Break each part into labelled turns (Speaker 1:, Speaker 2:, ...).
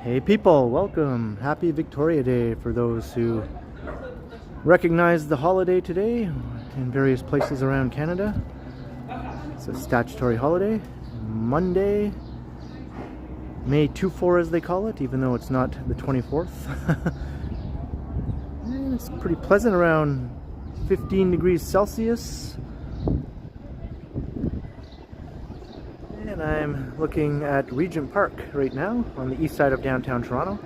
Speaker 1: Hey people, welcome. Happy Victoria Day for those who recognize the holiday today in various places around Canada. It's a statutory holiday. Monday, May 24 as they call it, even though it's not the 24th. And it's pretty pleasant, around 15 degrees Celsius. And I'm looking at Regent Park right now on the east side of downtown Toronto.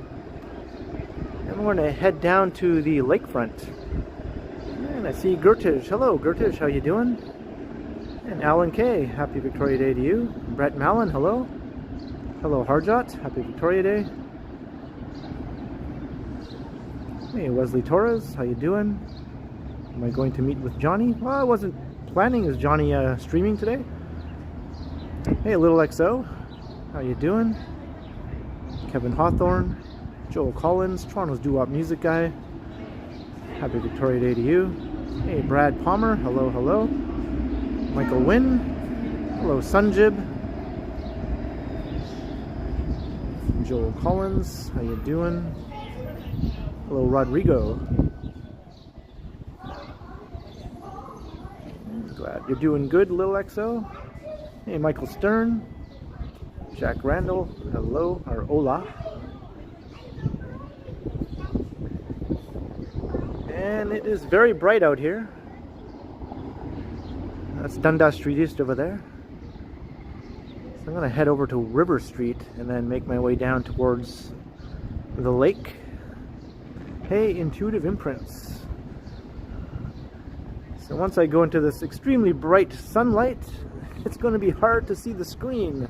Speaker 1: And we're going to head down to the Lakefront. And I see Gertish. Hello Gertish, how you doing? And Alan K, happy Victoria Day to you. Brett Mallon, hello. Hello Harjot, happy Victoria Day. Hey Wesley Torres, how you doing? Am I going to meet with Johnny? Well, I wasn't planning. Is Johnny streaming today? Hey Little XO, how you doing? Kevin Hawthorne, Joel Collins, Toronto's doo-wop music guy. Happy Victoria Day to you. Hey Brad Palmer, hello, hello. Michael Wynn, hello Sunjib. Joel Collins, how you doing? Hello Rodrigo. Glad you're doing good, Little XO. Hey Michael Stern, Jack Randall, hello, or hola. And it is very bright out here. That's Dundas Street East over there. So I'm going to head over to River Street and then make my way down towards the lake. Hey, Intuitive Imprints. So once I go into this extremely bright sunlight, it's going to be hard to see the screen,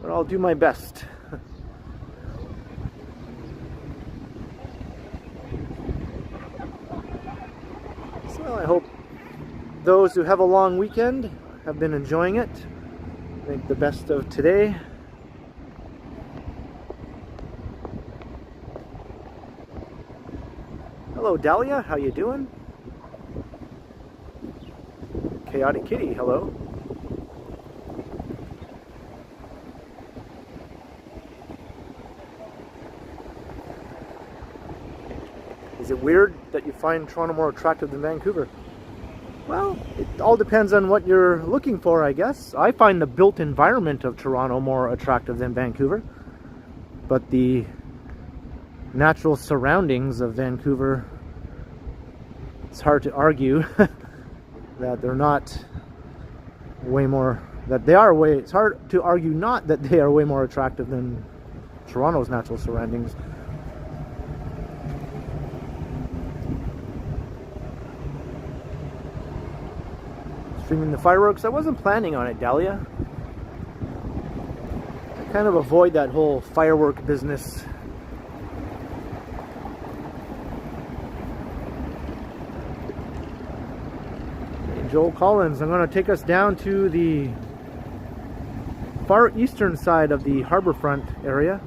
Speaker 1: but I'll do my best. So I hope those who have a long weekend have been enjoying it. Make the best of today. Hello Dahlia, how you doing? Chaotic Kitty, hello. Is it weird that you find Toronto more attractive than Vancouver? Well, it all depends on what you're looking for, I guess. I find the built environment of Toronto more attractive than Vancouver, but the natural surroundings of Vancouver, it's hard to argue that they're not way more, that they are way, it's hard to argue not that they are way more attractive than Toronto's natural surroundings. Streaming the fireworks. I wasn't planning on it, Dahlia. I kind of avoid that whole firework business. Hey, Joel Collins, I'm going to take us down to the far eastern side of the Harbourfront area.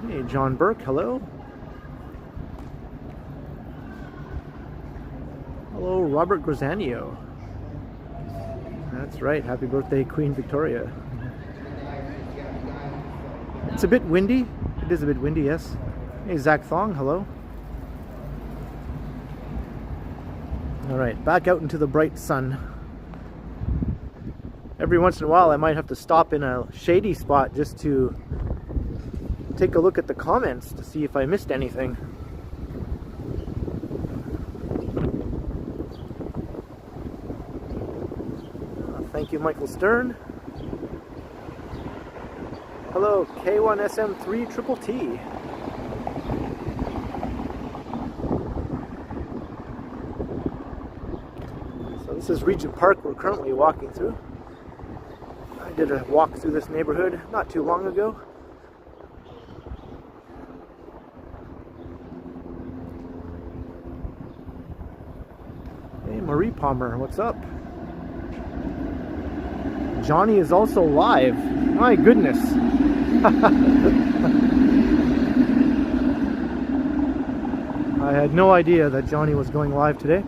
Speaker 1: Hey, John Burke, hello. Hello, Robert Grazanio. That's right, happy birthday, Queen Victoria. It's a bit windy. It is a bit windy, yes. Hey, Zach Thong, hello. Alright, back out into the bright sun. Every once in a while I might have to stop in a shady spot just to take a look at the comments to see if I missed anything. Thank you, Michael Stern. Hello, K1SM3 Triple T. So this is Regent Park we're currently walking through. I did a walk through this neighborhood not too long ago. Marie Palmer, what's up? Johnny is also live. My goodness. I had no idea that Johnny was going live today.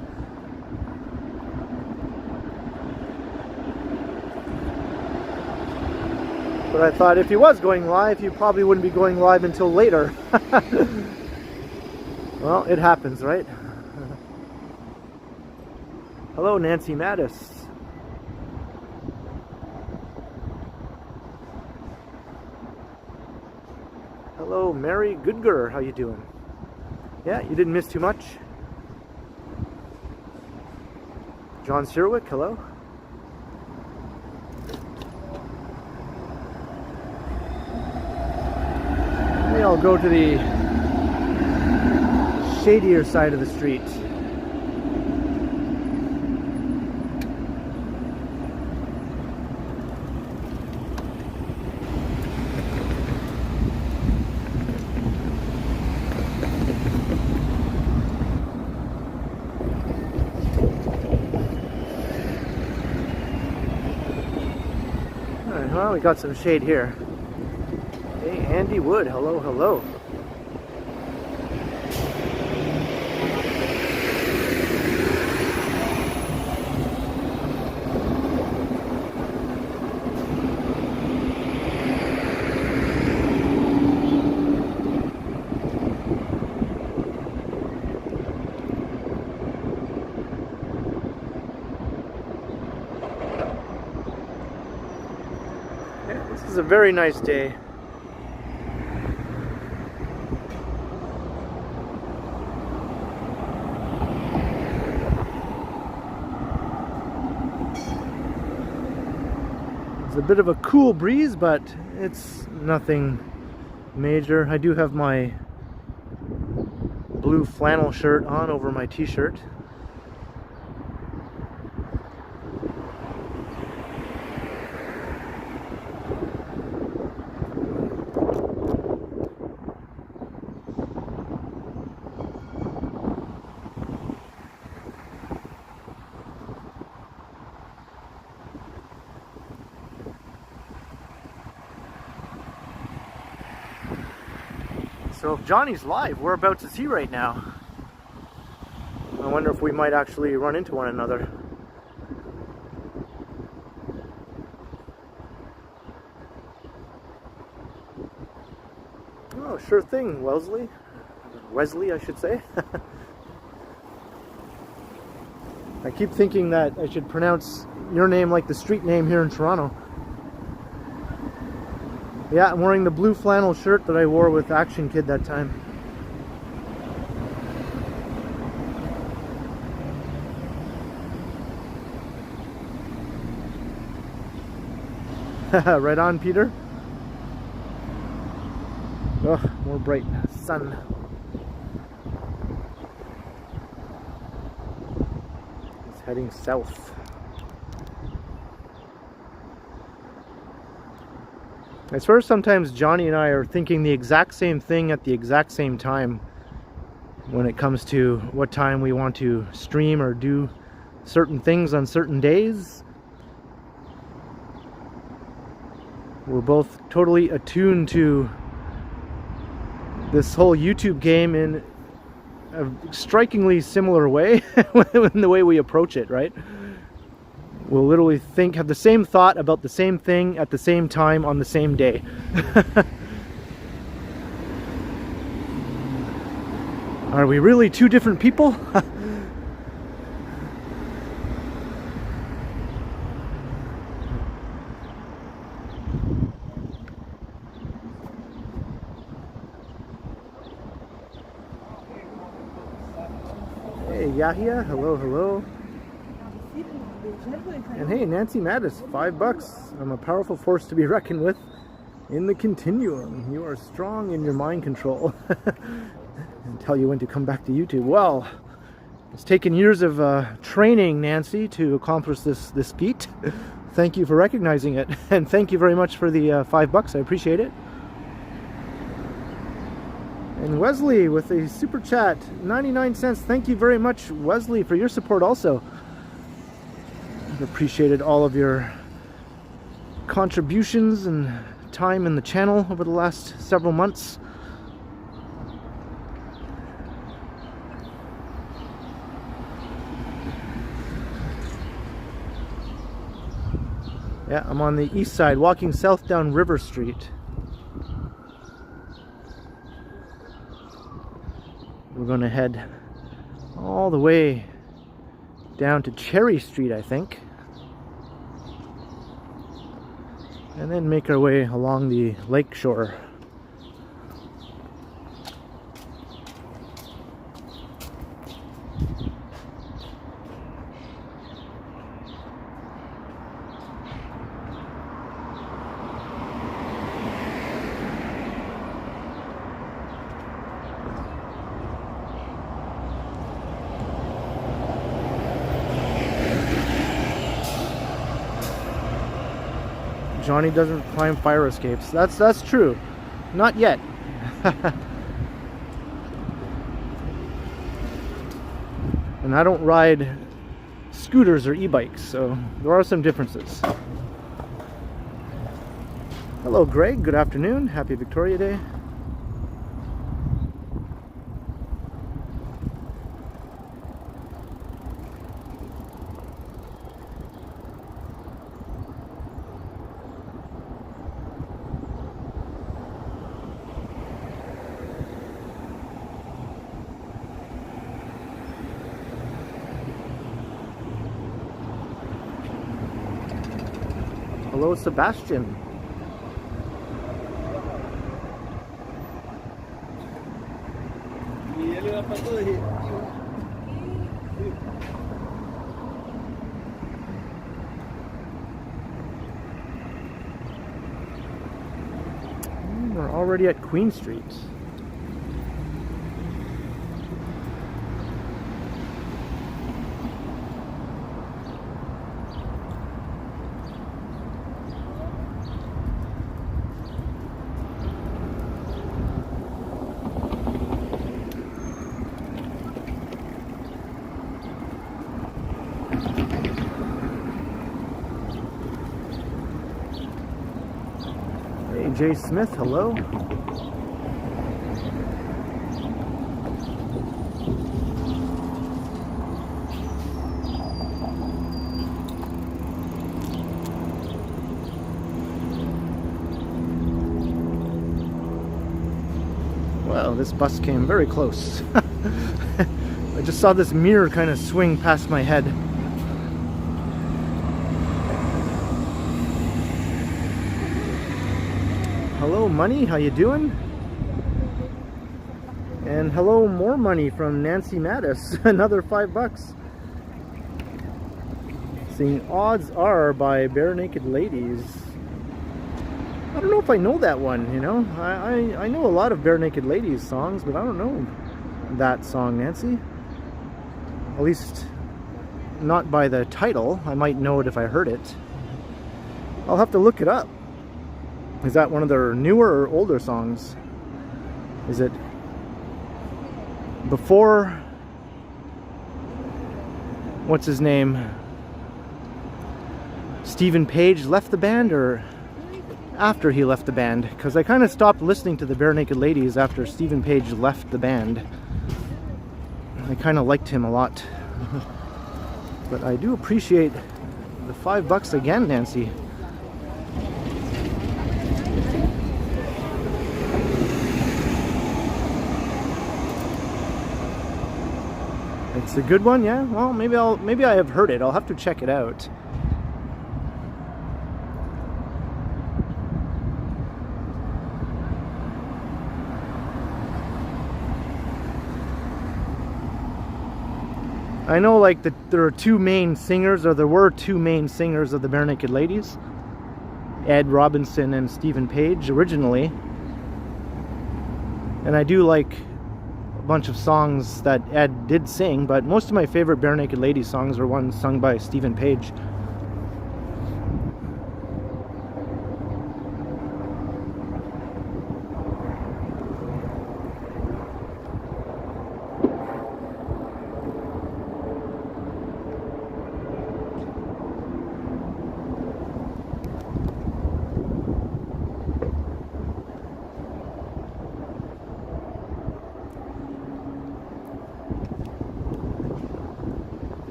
Speaker 1: But I thought if he was going live, he probably wouldn't be going live until later. Well, it happens, right? Hello, Nancy Mattis. Hello, Mary Goodger. How you doing? Yeah, you didn't miss too much. John Sherwick, hello. Maybe I'll go to the shadier side of the street. Well, we got some shade here. Hey, Andy Wood, hello, hello. This is a very nice day. It's a bit of a cool breeze, but it's nothing major. I do have my blue flannel shirt on over my t-shirt. So if Johnny's live, whereabouts is he right now? I wonder if we might actually run into one another. Oh, sure thing, Wesley. Wesley, I should say. I keep thinking that I should pronounce your name like the street name here in Toronto. Yeah, I'm wearing the blue flannel shirt that I wore with Action Kid that time. Right on, Peter. Oh, more bright sun. It's heading south. I swear sometimes Johnny and I are thinking the exact same thing at the exact same time when it comes to what time we want to stream or do certain things on certain days. We're both totally attuned to this whole YouTube game in a strikingly similar way in the way we approach it, right? We'll literally have the same thought about the same thing at the same time on the same day. Are we really two different people? Hey, Yahya, hello, hello. And hey, Nancy Mattis, $5. I'm a powerful force to be reckoned with in the continuum. You are strong in your mind control. And tell you when to come back to YouTube. Well, it's taken years of training, Nancy, to accomplish this feat. Thank you for recognizing it. And thank you very much for the $5. I appreciate it. And Wesley with a super chat, 99 cents. Thank you very much, Wesley, for your support also. I've appreciated all of your contributions and time in the channel over the last several months. Yeah, I'm on the east side, walking south down River Street. We're going to head all the way down to Cherry Street, I think. And then make our way along the lakeshore. Johnny doesn't climb fire escapes. That's true. Not yet. And I don't ride scooters or e-bikes, so there are some differences. Hello Greg, good afternoon. Happy Victoria Day. Hello, Sebastian. We're already at Queen Street. Jay Smith, hello. Well, this bus came very close. I just saw this mirror kind of swing past my head. Hello Money, how you doing? And hello More Money from Nancy Mattis, another $5. Seeing Odds Are by Bare Naked Ladies. I don't know if I know that one, you know. I know a lot of Bare Naked Ladies songs, but I don't know that song, Nancy. At least not by the title. I might know it if I heard it. I'll have to look it up. Is that one of their newer or older songs? Is it before, what's his name, Stephen Page left the band, or after he left the band? Because I kind of stopped listening to the Bare Naked Ladies after Stephen Page left the band. I kind of liked him a lot. But I do appreciate the $5 again, Nancy. It's a good one, yeah? Well, maybe I have heard it. I'll have to check it out. I know, like, that there are two main singers, or there were two main singers of the Bare Naked Ladies. Ed Robinson and Stephen Page originally. And I do like a bunch of songs that Ed did sing, but most of my favorite Bare Naked Ladies songs are ones sung by Stephen Page.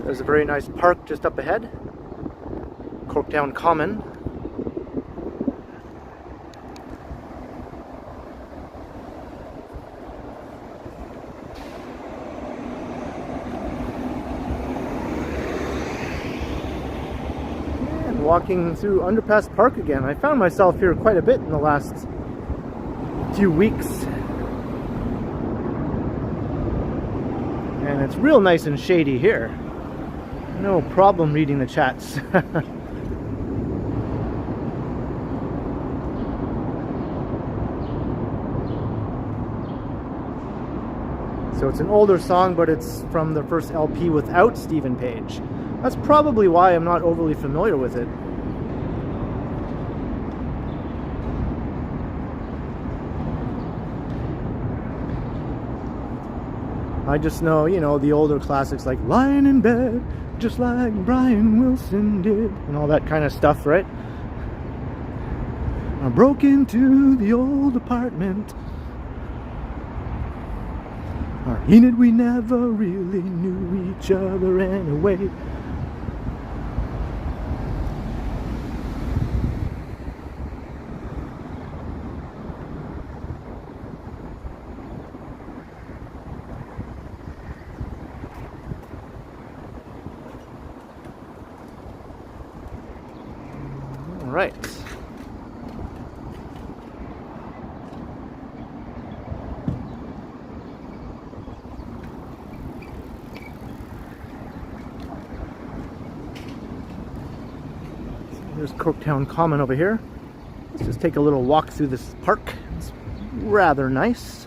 Speaker 1: There's a very nice park just up ahead. Corktown Common. And walking through Underpass Park again. I found myself here quite a bit in the last few weeks. And it's real nice and shady here. No problem reading the chats. So it's an older song, but it's from the first LP without Stephen Page. That's probably why I'm not overly familiar with it. I just know, you know, the older classics like Lying in Bed, just like Brian Wilson did, and all that kind of stuff, right? I broke into the old apartment. Or Enid, we never really knew each other anyway. Right. There's Corktown Common over here. Let's just take a little walk through this park. It's rather nice.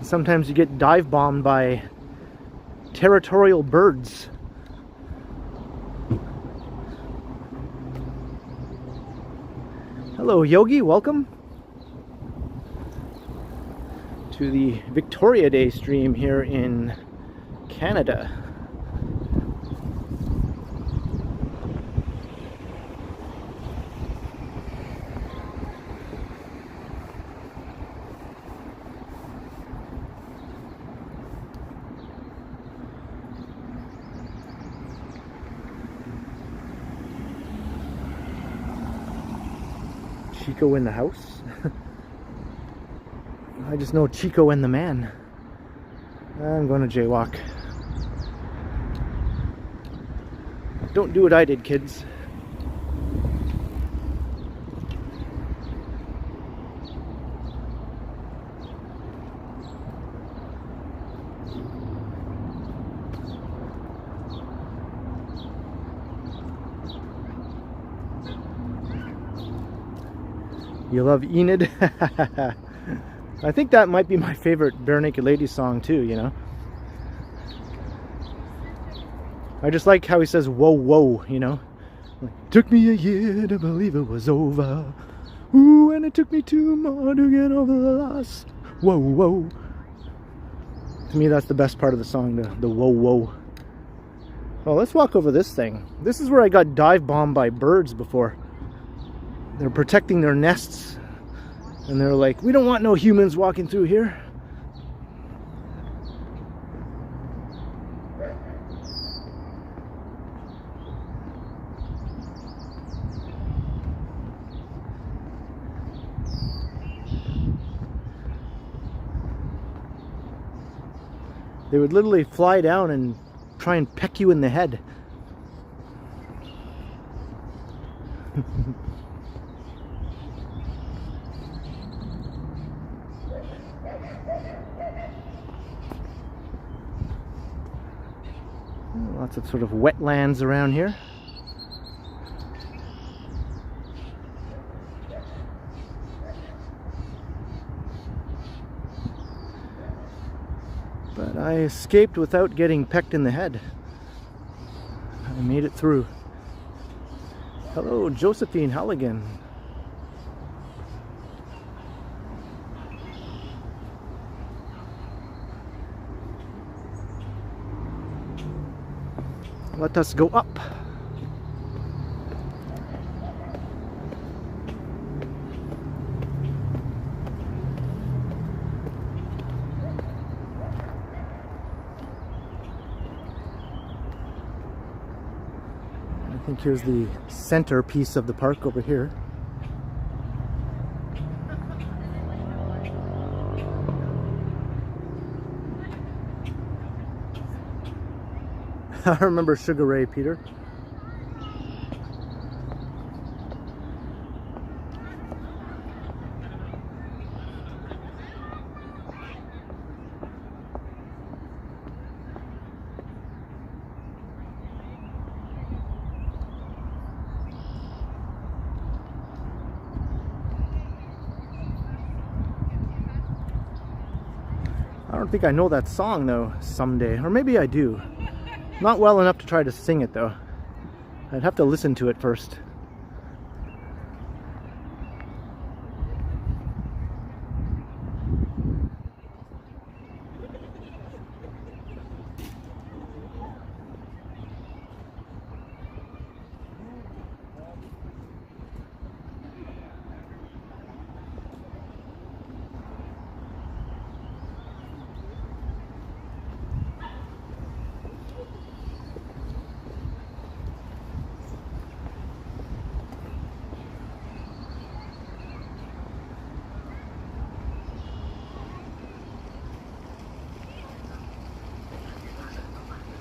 Speaker 1: Sometimes you get dive bombed by territorial birds. Hello Yogi, welcome to the Victoria Day stream here in Canada. Chico in the house. I just know Chico and the man. I'm going to jaywalk. Don't do what I did, kids. You love Enid? I think that might be my favorite Bare Naked Ladies song too, you know? I just like how he says whoa whoa, you know? Like, took me a year to believe it was over. Ooh, and it took me 2 more to get over the loss. Whoa whoa. To me that's the best part of the song, the whoa whoa. Well, let's walk over this thing. This is where I got dive bombed by birds before. They're protecting their nests, and they're like, we don't want no humans walking through here. They would literally fly down and try and peck you in the head. Lots of sort of wetlands around here. But I escaped without getting pecked in the head. I made it through. Hello, Josephine Halligan. Let us go up. think here's the centerpiece of the park over here. I remember Sugar Ray, Peter. I don't think I know that song though, Someday. Or maybe I do. Not well enough to try to sing it though. I'd have to listen to it first.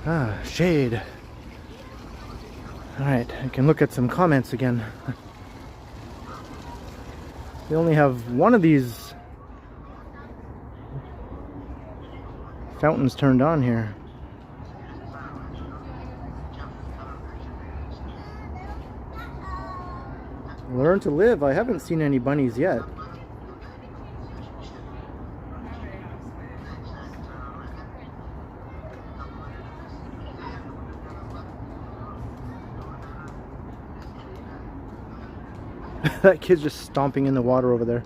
Speaker 1: Ah, shade. Alright, I can look at some comments again. We only have one of these fountains turned on here. Learn to live. I haven't seen any bunnies yet. That kid's just stomping in the water over there.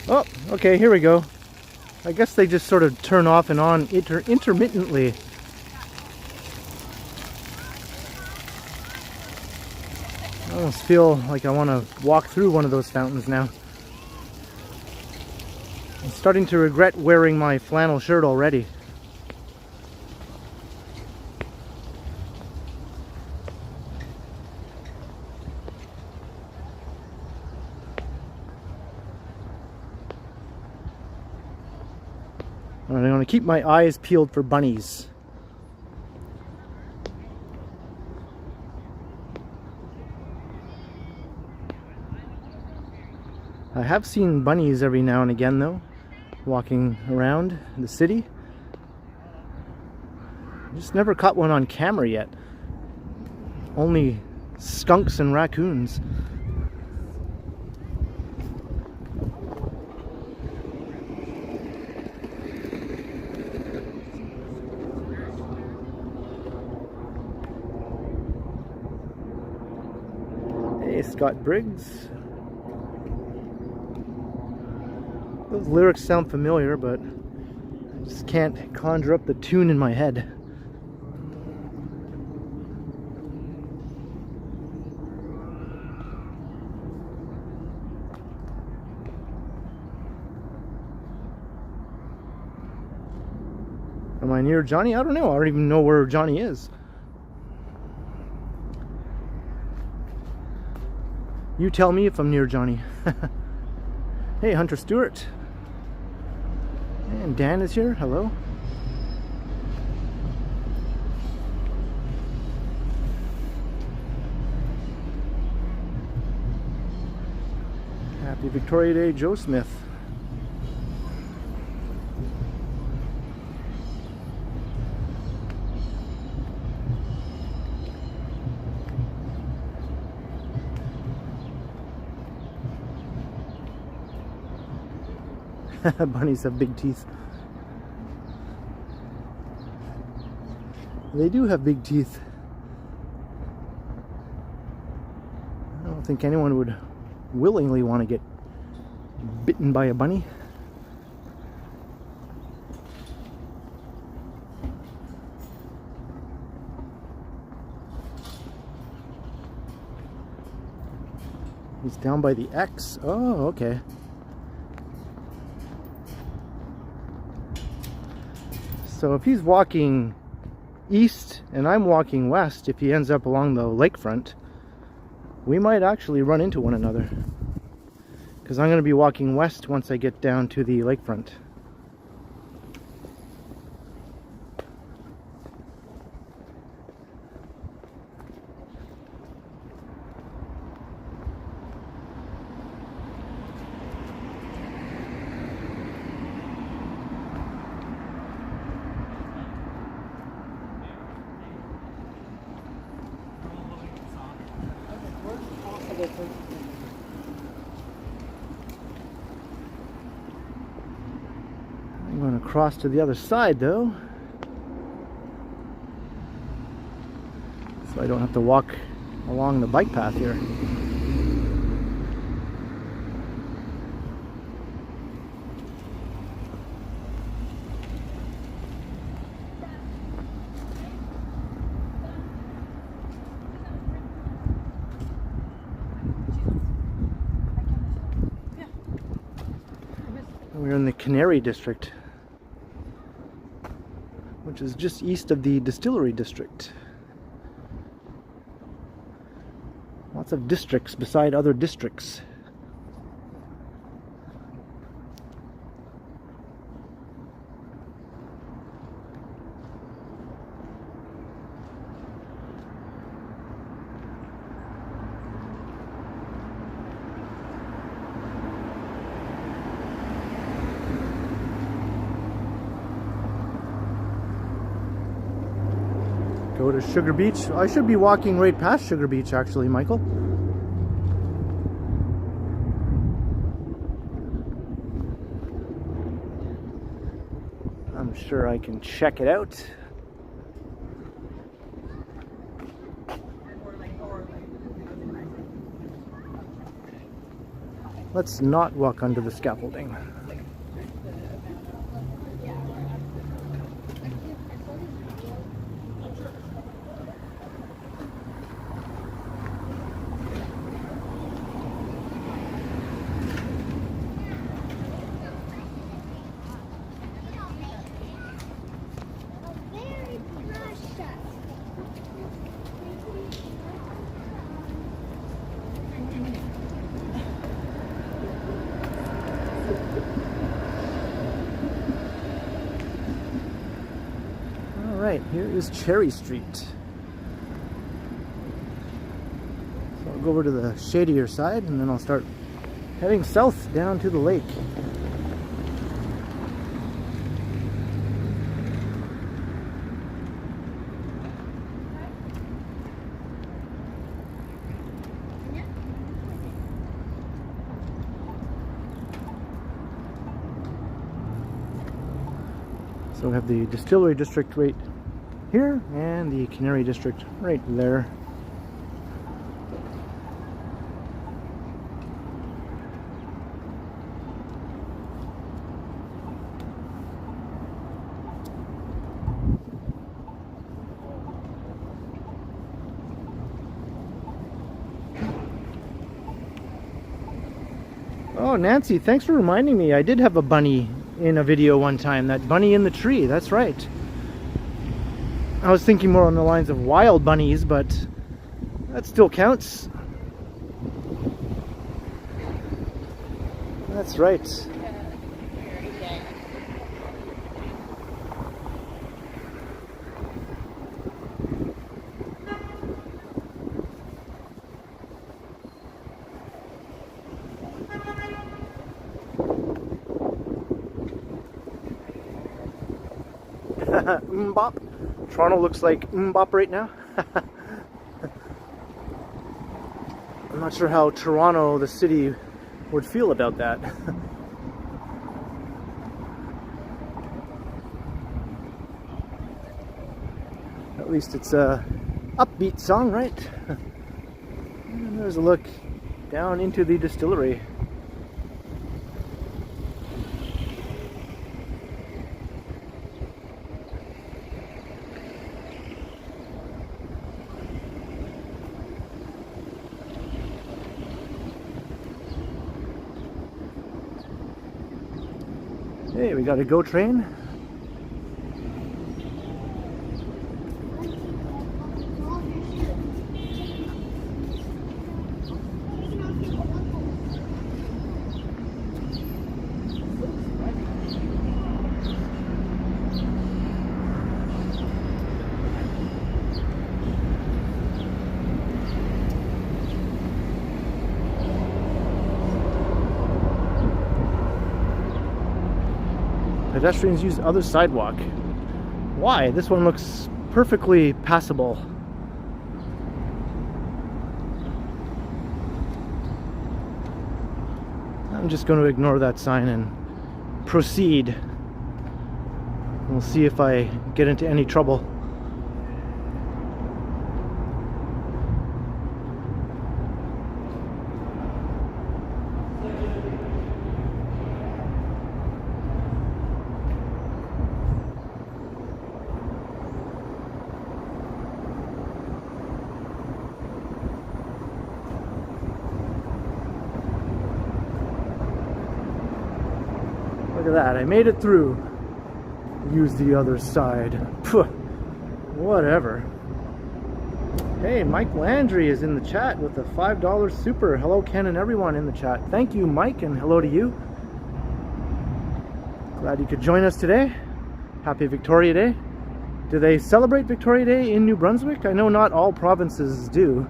Speaker 1: Oh, okay, here we go. I guess they just sort of turn off and on intermittently. I almost feel like I want to walk through one of those fountains now. I'm starting to regret wearing my flannel shirt already. I'm going to keep my eyes peeled for bunnies. I have seen bunnies every now and again though, walking around the city. Just never caught one on camera yet. Only skunks and raccoons. Hey, Scott Briggs. Those lyrics sound familiar, but I just can't conjure up the tune in my head. Am I near Johnny? I don't know. I don't even know where Johnny is. You tell me if I'm near Johnny. Hey, Hunter Stewart. And Dan is here. Hello. Happy Victoria Day, Joe Smith. Bunnies have big teeth. They do have big teeth. I don't think anyone would willingly want to get bitten by a bunny. He's down by the X. Oh, okay. So if he's walking east and I'm walking west, if he ends up along the lakefront, we might actually run into one another. Because I'm going to be walking west once I get down to the lakefront. I'm going to cross to the other side though, so I don't have to walk along the bike path here. We're in the Canary District, which is just east of the Distillery District. Lots of districts beside other districts. Go to Sugar Beach. I should be walking right past Sugar Beach actually, Michael. I'm sure I can check it out. Let's not walk under the scaffolding. Alright, here is Cherry Street. So I'll go over to the shadier side and then I'll start heading south down to the lake. So we have the Distillery District right here and the Canary District right there. Oh, Nancy, thanks for reminding me. I did have a bunny in a video one time. That bunny in the tree, that's right. I was thinking more on the lines of wild bunnies, but that still counts. That's right. Mbop. Toronto looks like Mbop right now. I'm not sure how Toronto, the city, would feel about that. At least it's a upbeat song, right? And there's a look down into the distillery. Hey, we got a GO train. Pedestrians use other sidewalk. Why? This one looks perfectly passable. I'm just going to ignore that sign and proceed. We'll see if I get into any trouble. Look at that, I made it through. Use the other side. Phew. Whatever. Hey, Mike Landry is in the chat with a $5 super. Hello, Ken and everyone in the chat. Thank you, Mike, and hello to you. Glad you could join us today. Happy Victoria Day. Do they celebrate Victoria Day in New Brunswick? I know not all provinces do.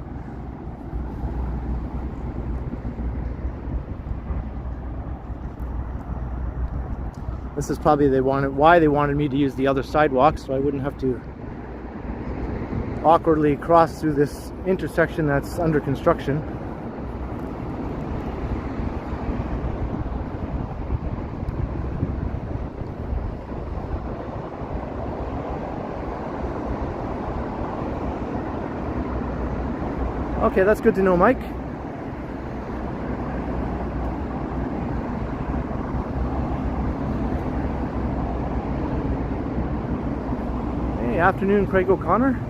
Speaker 1: This is probably why they wanted me to use the other sidewalk, so I wouldn't have to awkwardly cross through this intersection that's under construction. Okay, that's good to know, Mike. Afternoon, Craig O'Connor.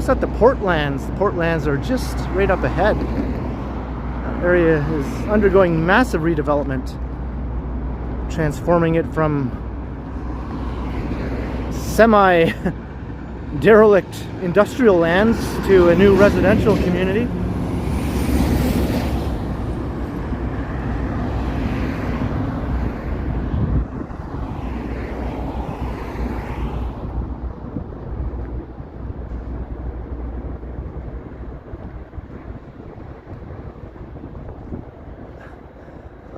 Speaker 1: At the Portlands. The Portlands are just right up ahead. That area is undergoing massive redevelopment, transforming it from semi-derelict industrial lands to a new residential community.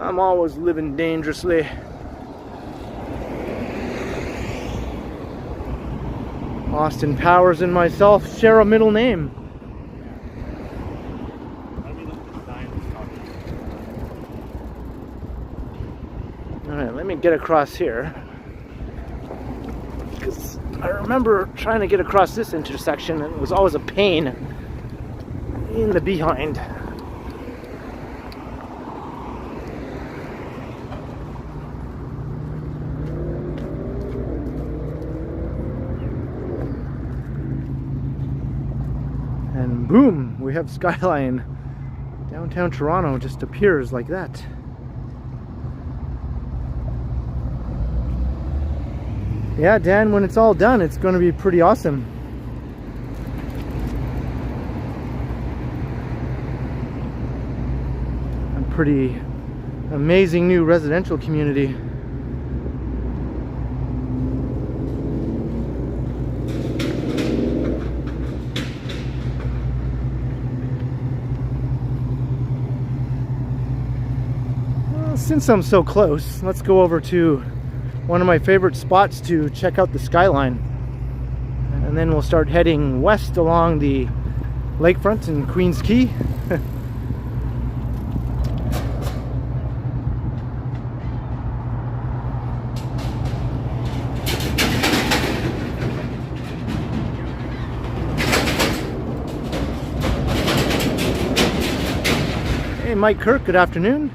Speaker 1: I'm always living dangerously. Austin Powers and myself share a middle name. Alright, let me get across here. Because I remember trying to get across this intersection and it was always a pain in the behind. And boom, we have skyline. Downtown Toronto just appears like that. Yeah, Dan, when it's all done, it's going to be pretty awesome. A pretty amazing new residential community. Since I'm so close, let's go over to one of my favorite spots to check out the skyline. And then we'll start heading west along the lakefront in Queens Quay. Hey, Mike Kirk, good afternoon,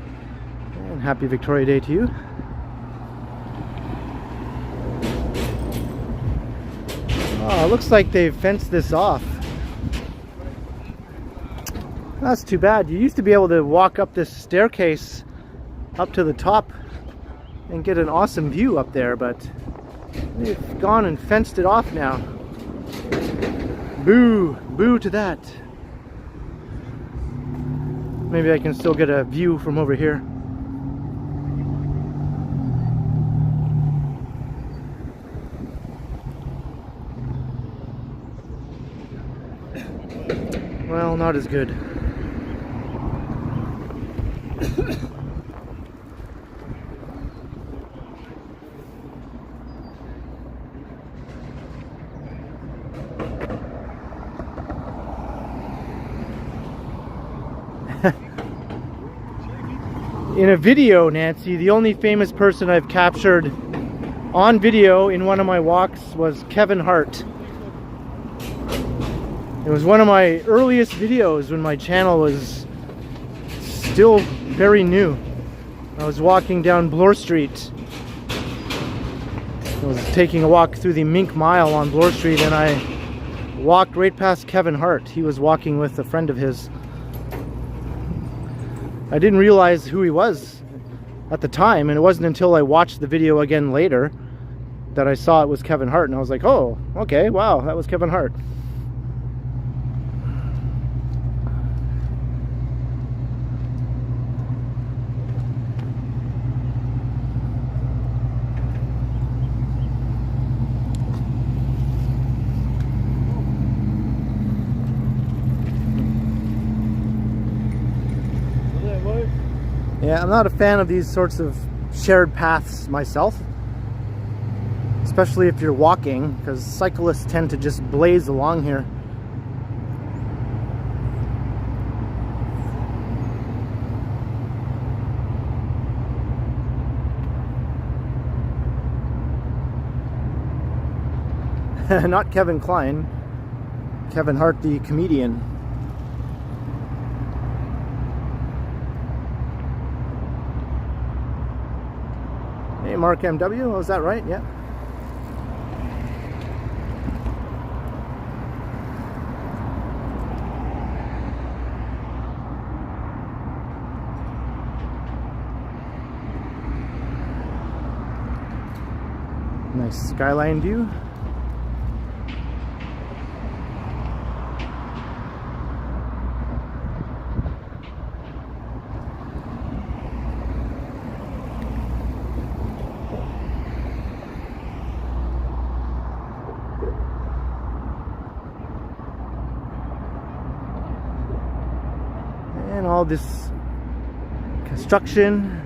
Speaker 1: and happy Victoria Day to you. Oh, it looks like they've fenced this off. That's too bad. You used to be able to walk up this staircase up to the top and get an awesome view up there, but they've gone and fenced it off now. Boo! Boo to that. Maybe I can still get a view from over here. Well, not as good. In a video, Nancy, the only famous person I've captured on video in one of my walks was Kevin Hart. It was one of my earliest videos when my channel was still very new. I was walking down Bloor Street. I was taking a walk through the Mink Mile on Bloor Street, and I walked right past Kevin Hart. He was walking with a friend of his. I didn't realize who he was at the time, and it wasn't until I watched the video again later that I saw it was Kevin Hart, and I was like, oh, okay, wow, that was Kevin Hart. Yeah, I'm not a fan of these sorts of shared paths myself, especially if you're walking, because cyclists tend to just blaze along here. Not Kevin Kline, Kevin Hart the comedian. Hey, Mark MW, was that right? Yeah. Nice skyline view. And all this construction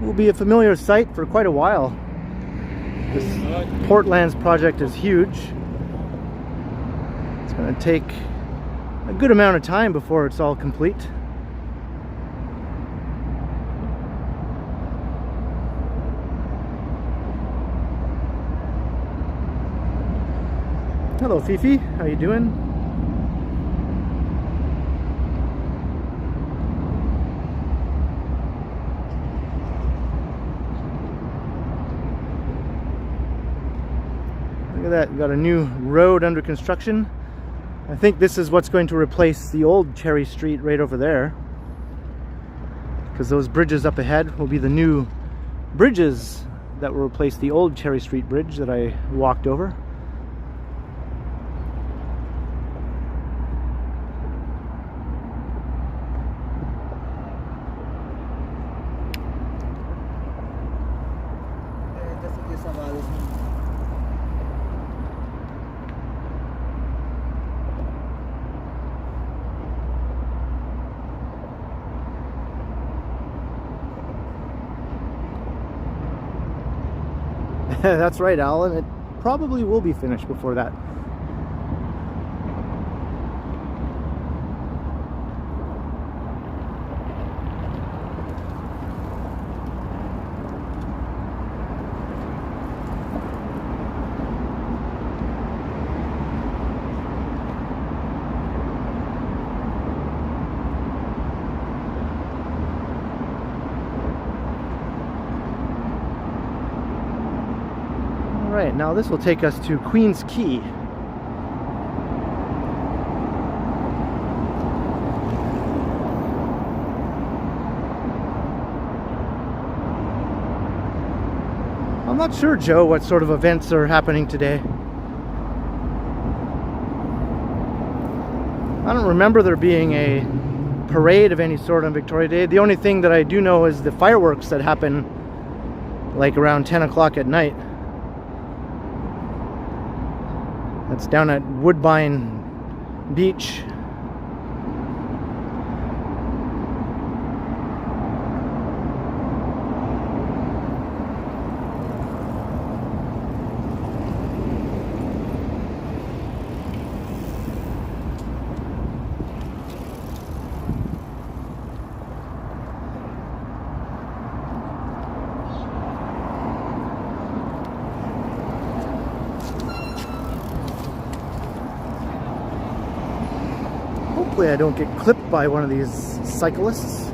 Speaker 1: will be a familiar sight for quite a while. This Portlands project is huge. It's going to take a good amount of time before it's all complete. Hello Fifi, how you doing? Look at that, we've got a new road under construction. I think this is what's going to replace the old Cherry Street right over there, because those bridges up ahead will be the new bridges that will replace the old Cherry Street bridge that I walked over. That's right, Alan. It probably will be finished before that. Alright, now this will take us to Queen's Quay. I'm not sure, Joe, what sort of events are happening today. I don't remember there being a parade of any sort on Victoria Day. The only thing that I do know is the fireworks that happen like around 10 o'clock at night. That's down at Woodbine Beach. Hopefully I don't get clipped by one of these cyclists.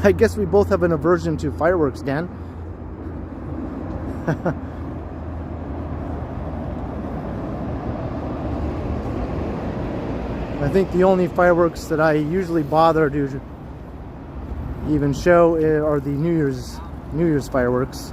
Speaker 1: I guess we both have an aversion to fireworks, Dan. I think the only fireworks that I usually bother to even show are the New Year's fireworks.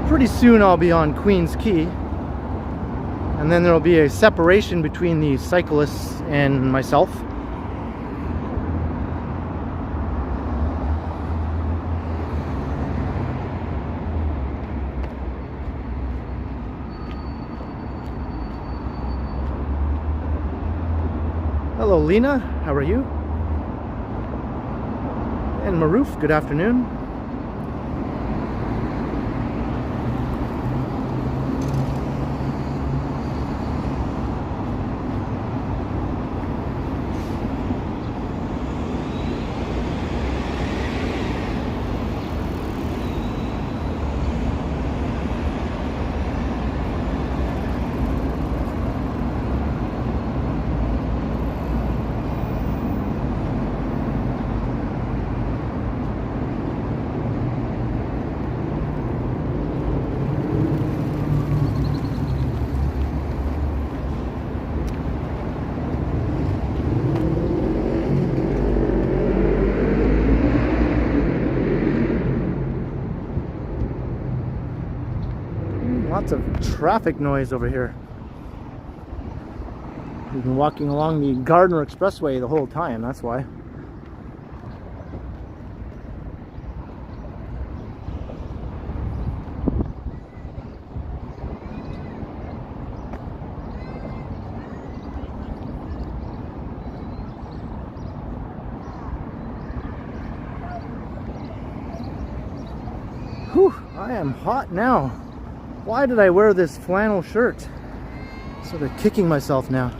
Speaker 1: Pretty soon I'll be on Queen's Quay, and then there'll be a separation between the cyclists and myself. Hello Lena, how are you? And Maroof, good afternoon. Lots of traffic noise over here. We've been walking along the Gardner Expressway the whole time, that's why. Whew, I am hot now. Why did I wear this flannel shirt? Sort of kicking myself now.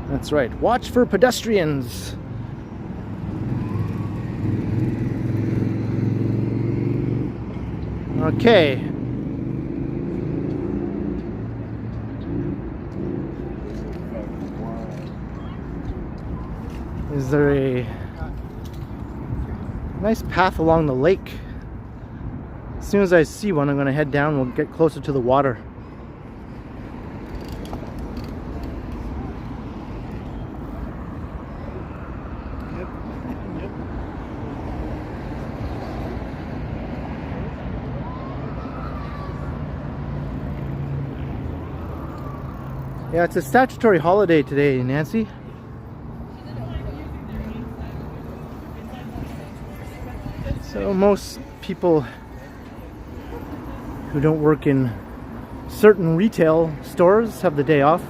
Speaker 1: That's right. Watch for pedestrians. Okay. Is there a nice path along the lake? As soon as I see one, I'm going to head down. We'll get closer to the water. Yeah, it's a statutory holiday today, Nancy. So most people who don't work in certain retail stores have the day off.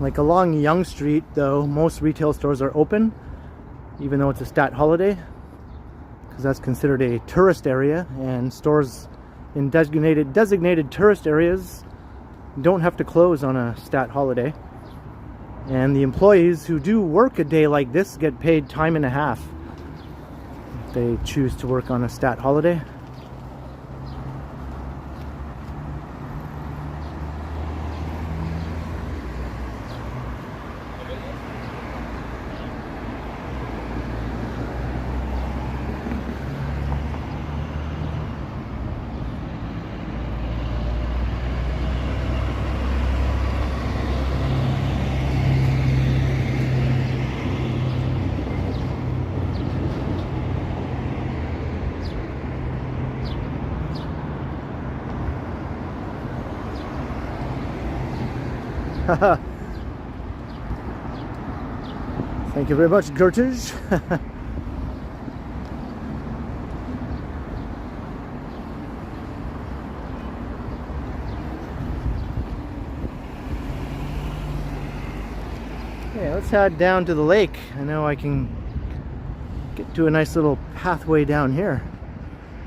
Speaker 1: Like along Yonge Street, though, most retail stores are open, even though it's a stat holiday, because that's considered a tourist area, and stores in designated tourist areas don't have to close on a stat holiday. And the employees who do work a day like this get paid time and a half if they choose to work on a stat holiday. Thank you very much, Gertrude. Okay, let's head down to the lake. I know I can get to a nice little pathway down here.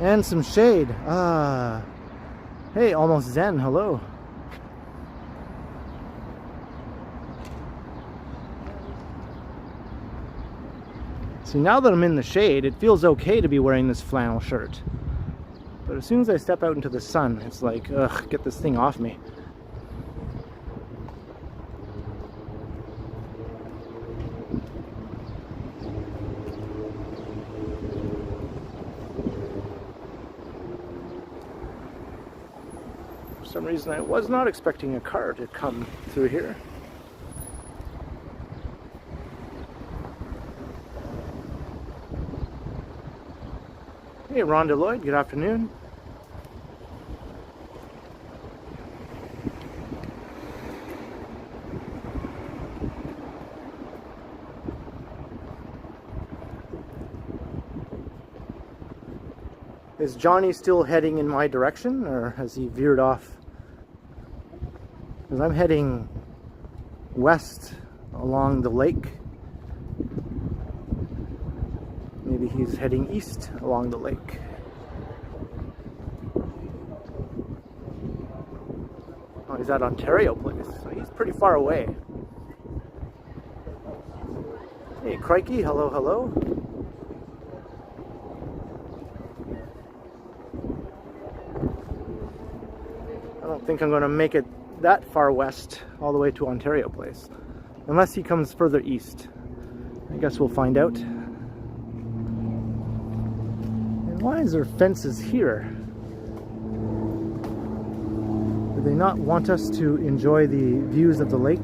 Speaker 1: And some shade. Hey, almost zen, hello. See, now that I'm in the shade, it feels okay to be wearing this flannel shirt. But as soon as I step out into the sun, it's like, ugh, get this thing off me. For some reason, I was not expecting a car to come through here. Hey, Rhonda Lloyd, good afternoon. Is Johnny still heading in my direction, or has he veered off? Because I'm heading west along the lake. Maybe he's heading east along the lake. Oh, he's at Ontario Place, so he's pretty far away. Hey, crikey, hello, hello. I don't think I'm going to make it that far west all the way to Ontario Place, unless he comes further east. I guess we'll find out. Why is there fences here? Do they not want us to enjoy the views of the lake?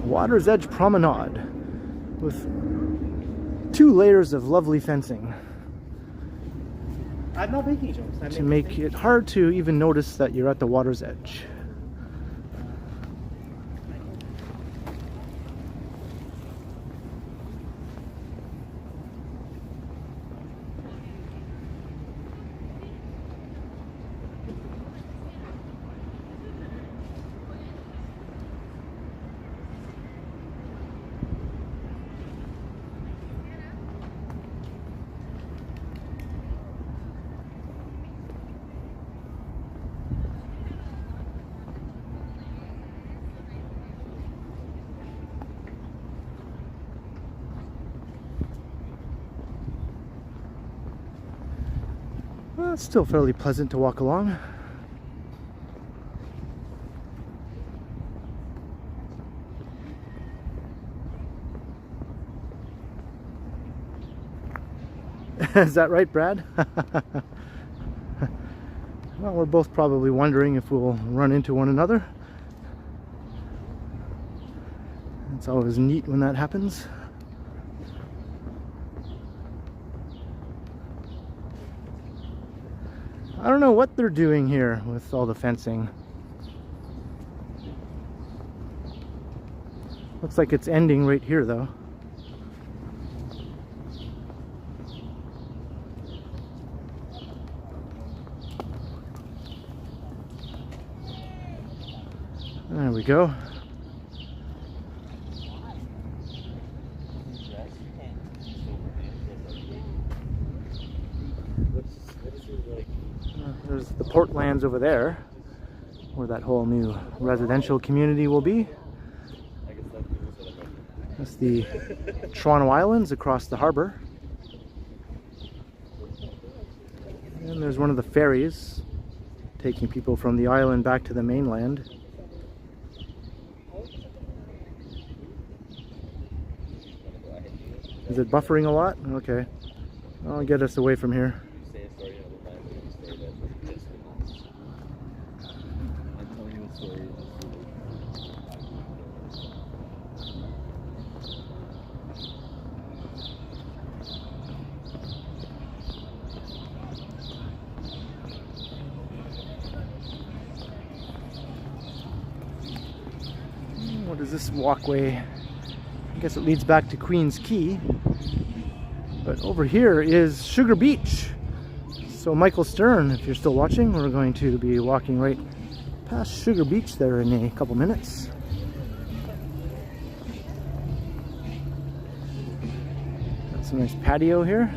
Speaker 1: Water's Edge Promenade with 2 layers of lovely fencing.
Speaker 2: I'm not making jokes.
Speaker 1: To make it hard to even notice that you're at the water's edge. It's still fairly pleasant to walk along. Is that right, Brad? Well, we're both probably wondering if we'll run into one another. It's always neat when that happens. I don't know what they're doing here with all the fencing. Looks like it's ending right here though. There we go. There's the Portlands over there, where that whole new residential community will be. That's the Toronto Islands across the harbor. And there's one of the ferries taking people from the island back to the mainland. Is it buffering a lot? Okay. I'll get us away from here. What is this walkway? I guess it leads back to Queen's Quay. But over here is Sugar Beach. So Michael Stern, if you're still watching, we're going to be walking right past Sugar Beach there in a couple minutes. Got some nice patio here.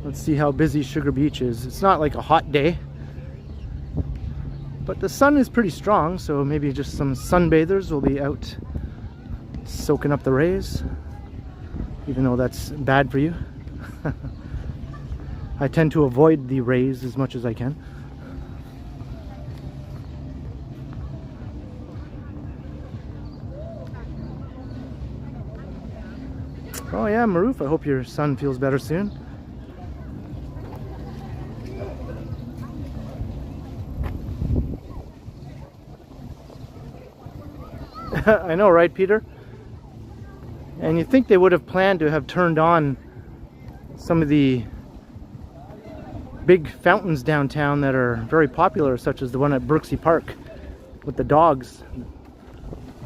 Speaker 1: Let's see how busy Sugar Beach is. It's not like a hot day, but the sun is pretty strong, so maybe just some sunbathers will be out soaking up the rays, even though that's bad for you. I tend to avoid the rays as much as I can. Oh yeah, Maroof, I hope your son feels better soon. I know, right, Peter? And you think they would have planned to have turned on some of the big fountains downtown that are very popular, such as the one at Brooksea Park with the dogs,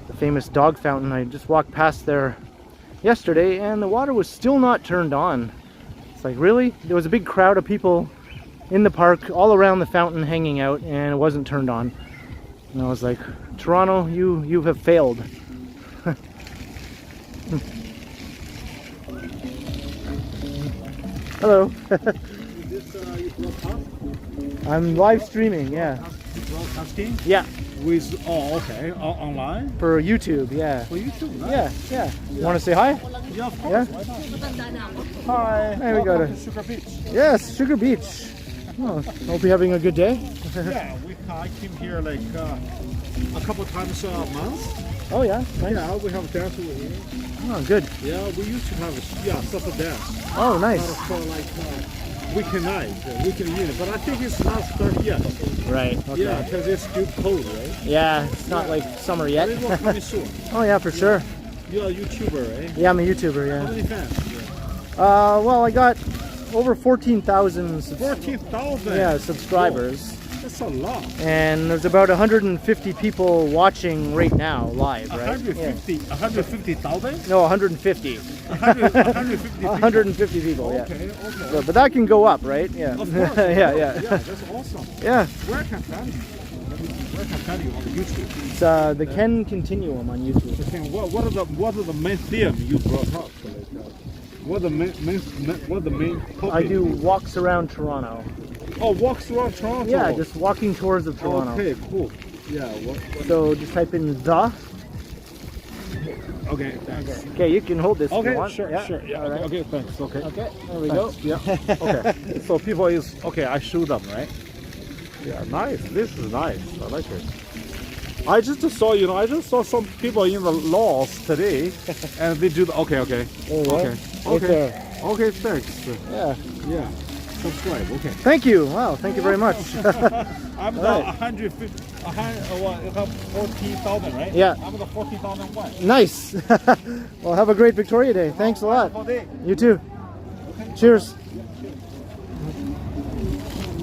Speaker 1: the famous dog fountain. I just walked past there yesterday and the water was still not turned on. It's like, really? There was a big crowd of people in the park all around the fountain hanging out and it wasn't turned on. And I was like, Toronto, you have failed. Hello. I'm live streaming, yeah.
Speaker 2: Broadcasting?
Speaker 1: Yeah.
Speaker 2: With, oh, okay, online?
Speaker 1: For YouTube, yeah.
Speaker 2: For YouTube, nice.
Speaker 1: Yeah. You want to say hi?
Speaker 2: Yeah, of course.
Speaker 1: Yeah?
Speaker 2: Why not? Hi.
Speaker 1: There we go.
Speaker 2: To Sugar Beach.
Speaker 1: Yes, Sugar Beach. Oh, hope you're having a good day.
Speaker 2: Yeah, I came here like a couple times a month.
Speaker 1: Oh yeah, nice.
Speaker 2: Yeah, we have dance over here.
Speaker 1: Oh, good.
Speaker 2: Yeah, we used to have supper dance.
Speaker 1: Oh, nice.
Speaker 2: For like weekend night, weekend evening. But I think it's not started yet.
Speaker 1: Right. Okay.
Speaker 2: Yeah, because it's still cold, right?
Speaker 1: Yeah, it's not like summer yet.
Speaker 2: But it will come soon.
Speaker 1: Oh yeah, for sure.
Speaker 2: You're a YouTuber, right?
Speaker 1: Yeah, I'm a YouTuber.
Speaker 2: How
Speaker 1: Yeah.
Speaker 2: many fans?
Speaker 1: Well, I got over 14,000.
Speaker 2: 14,000.
Speaker 1: Yeah, subscribers.
Speaker 2: That's a lot.
Speaker 1: And there's about 150 people watching right now, live, right?
Speaker 2: 150, 150,000?
Speaker 1: No, 150.
Speaker 2: 150 people?
Speaker 1: 150 people, yeah.
Speaker 2: Okay.
Speaker 1: So, but that can go up, right? Yeah.
Speaker 2: Of course.
Speaker 1: Yeah.
Speaker 2: Yeah, that's awesome.
Speaker 1: Yeah.
Speaker 2: Where can I find you? Where can I find you on YouTube?
Speaker 1: It's the Ken Continuum on YouTube.
Speaker 2: Okay, what are the main themes you brought up? What are the main topics?
Speaker 1: I do walks around Toronto.
Speaker 2: Oh, walks around Toronto.
Speaker 1: Yeah, just walking tours of Toronto.
Speaker 2: Okay, cool. Yeah.
Speaker 1: So just type in the.
Speaker 2: Okay, thanks.
Speaker 1: Okay, you can hold this if
Speaker 2: Okay,
Speaker 1: you want.
Speaker 2: sure, sure. Yeah,
Speaker 1: All right.
Speaker 2: okay, thanks. Okay.
Speaker 1: Okay, there we
Speaker 2: Thanks.
Speaker 1: go.
Speaker 2: Yeah. Okay. So people is okay. I show them, right? Yeah, nice. This is nice. I like it. I just saw, I just saw some people in the laws today, and they do the. Okay.
Speaker 1: There you go.
Speaker 2: Okay.
Speaker 1: Right
Speaker 2: Okay.
Speaker 1: there.
Speaker 2: Okay. Thanks.
Speaker 1: Yeah.
Speaker 2: Yeah. Subscribe. Okay.
Speaker 1: Thank you. Wow, thank you very much.
Speaker 2: I'm the
Speaker 1: Right.
Speaker 2: 150. 14,000, right?
Speaker 1: Yeah.
Speaker 2: I'm the 14,001.
Speaker 1: Nice. Well, have a great Victoria Day. Thanks a lot.
Speaker 2: Wonderful day.
Speaker 1: You too. Cheers.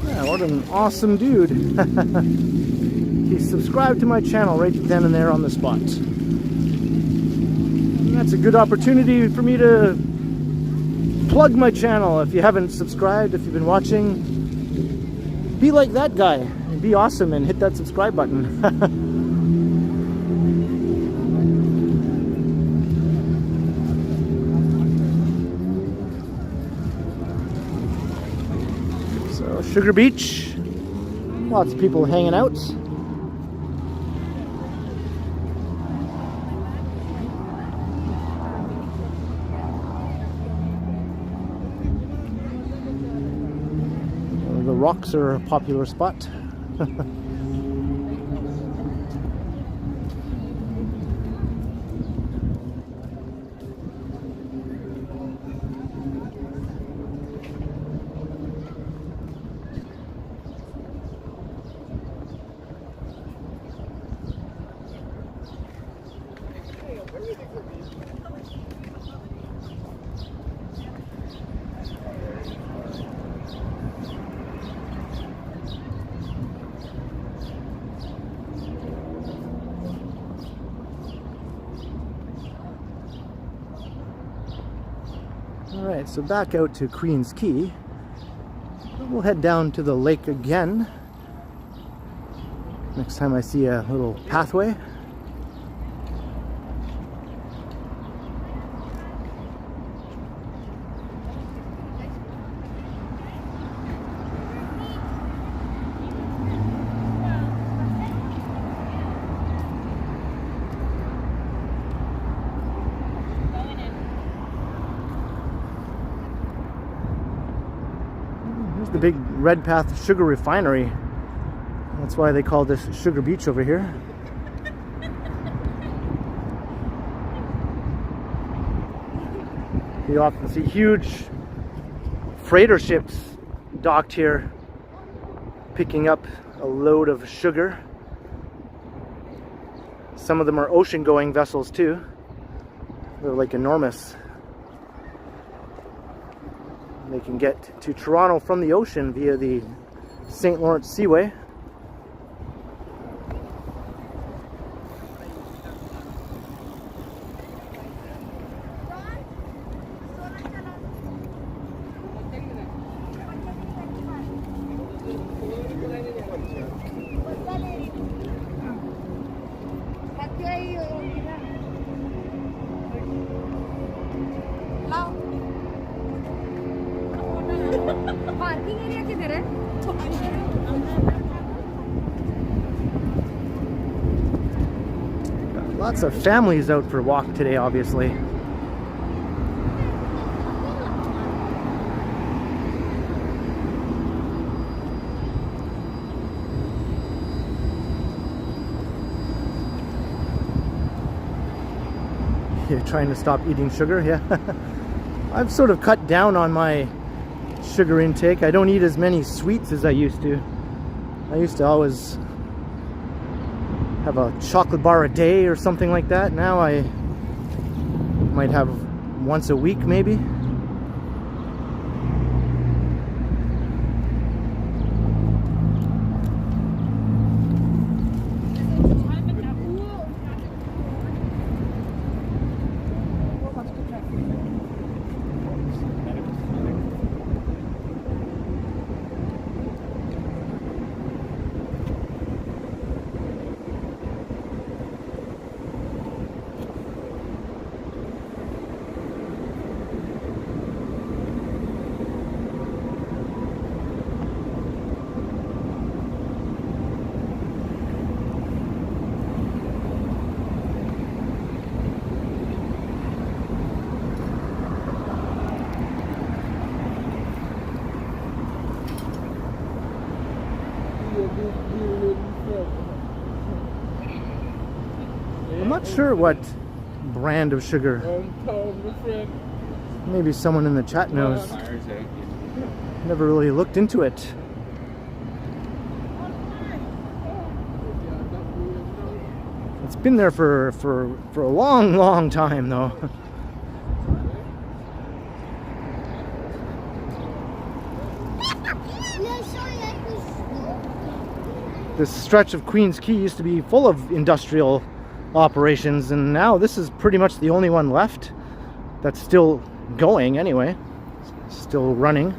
Speaker 1: Yeah, what an awesome dude. He subscribed to my channel right then and there on the spot. And that's a good opportunity for me to plug my channel. If you haven't subscribed, if you've been watching, be like that guy and be awesome and hit that subscribe button. So Sugar Beach, lots of people hanging out. The rocks are a popular spot. Alright, so back out to Queen's Quay. We'll head down to the lake again. Next time I see a little pathway. The big Redpath sugar refinery. That's why they call this Sugar Beach over here. You often see huge freighter ships docked here, picking up a load of sugar. Some of them are ocean-going vessels too. They're like enormous. They can get to Toronto from the ocean via the St. Lawrence Seaway.
Speaker 3: Parking area किधर है?
Speaker 1: Lots of families out for a walk today, obviously. You're trying to stop eating sugar, yeah? I've sort of cut down on my sugar intake. I don't eat as many sweets as I used to. I used to always have a chocolate bar a day or something like that. Now I might have once a week maybe. I'm not sure what brand of sugar. Maybe someone in the chat knows. Never really looked into it. It's been there for a long time though. This stretch of Queens Quay used to be full of industrial operations, and now this is pretty much the only one left that's still going anyway, still running.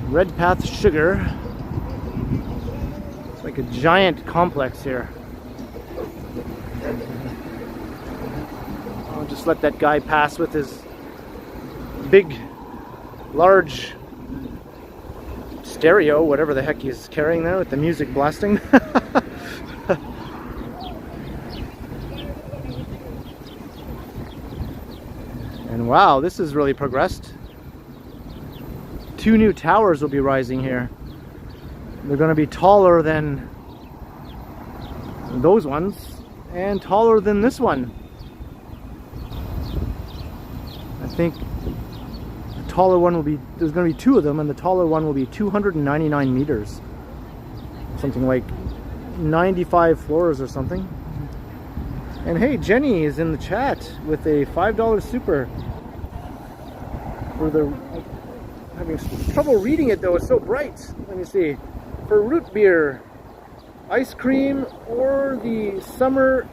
Speaker 1: Red Path Sugar. It's like a giant complex here. I'll just let that guy pass with his big, large stereo, whatever the heck he's carrying there with the music blasting. And wow, this has really progressed. 2 new towers will be rising here. They're going to be taller than those ones and taller than this one. I think the taller one will be, there's going to be 2 of them, and the taller one will be 299 meters. Something like 95 floors or something. And hey, Jenny is in the chat with a $5 super for the... Having trouble reading it though, it's so bright. Let me see. For root beer, ice cream, or the summer...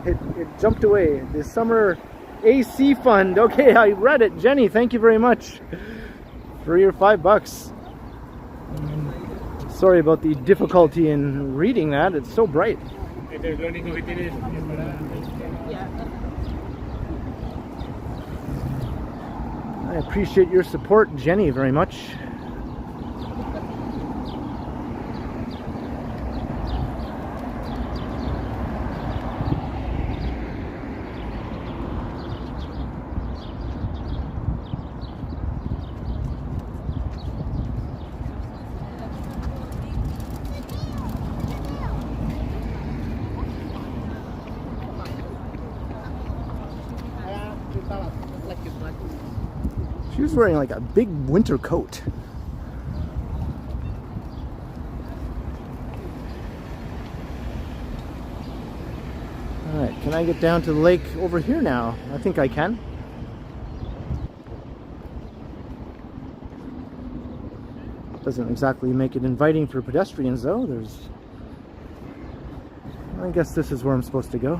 Speaker 1: it jumped away. The summer AC fund. Okay, I read it. Jenny, thank you very much for your $5. Sorry about the difficulty in reading that. It's so bright. I appreciate your support, Jenny, very much. She was wearing like a big winter coat. Alright, can I get down to the lake over here now? I think I can. Doesn't exactly make it inviting for pedestrians though. I guess this is where I'm supposed to go.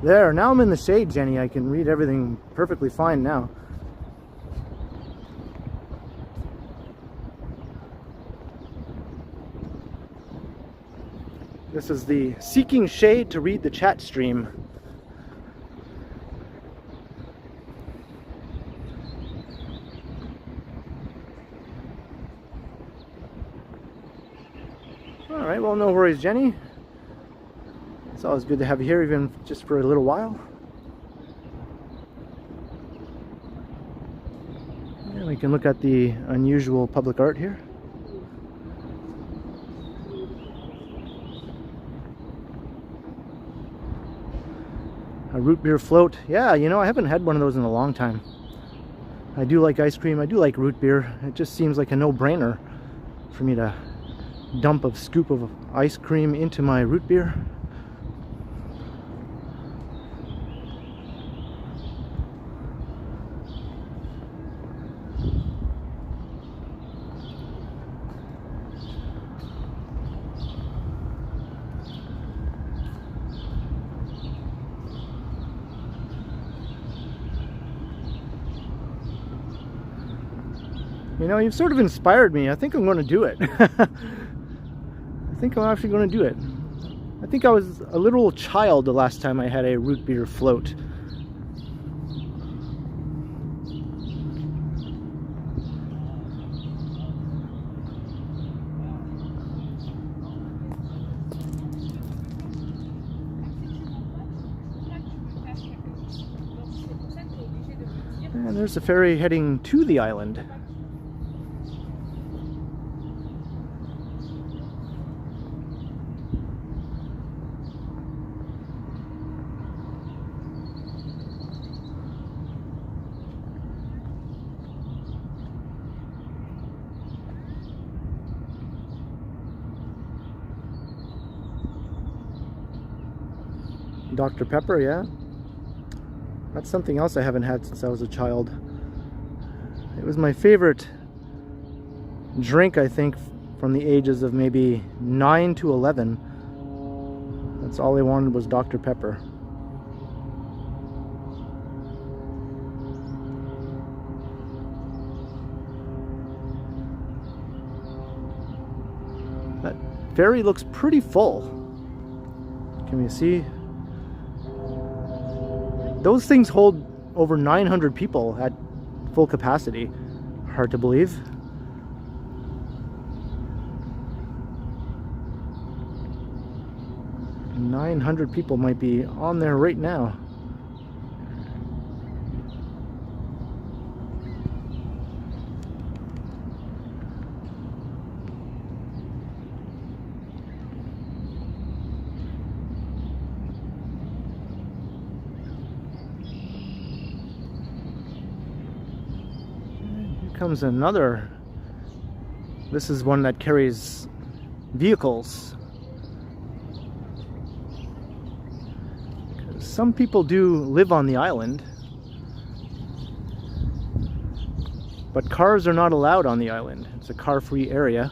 Speaker 1: There, now I'm in the shade, Jenny. I can read everything perfectly fine now. This is the seeking shade to read the chat stream. Alright, well, no worries, Jenny. It's always good to have you here, even just for a little while. And we can look at the unusual public art here. A root beer float. Yeah, you know, I haven't had one of those in a long time. I do like ice cream. I do like root beer. It just seems like a no-brainer for me to dump a scoop of ice cream into my root beer. You know, you've sort of inspired me. I think I'm going to do it. I think I'm actually going to do it. I think I was a little child the last time I had a root beer float. And there's a ferry heading to the island. Dr. Pepper, yeah. That's something else I haven't had since I was a child. It was my favorite drink, I think, from the ages of maybe 9 to 11. That's all I wanted was Dr. Pepper. That ferry looks pretty full. Can we see? Those things hold over 900 people at full capacity. Hard to believe. "900 people might be on there right now." Comes another. This is one that carries vehicles. Some people do live on the island, but cars are not allowed on the island. It's a car-free area.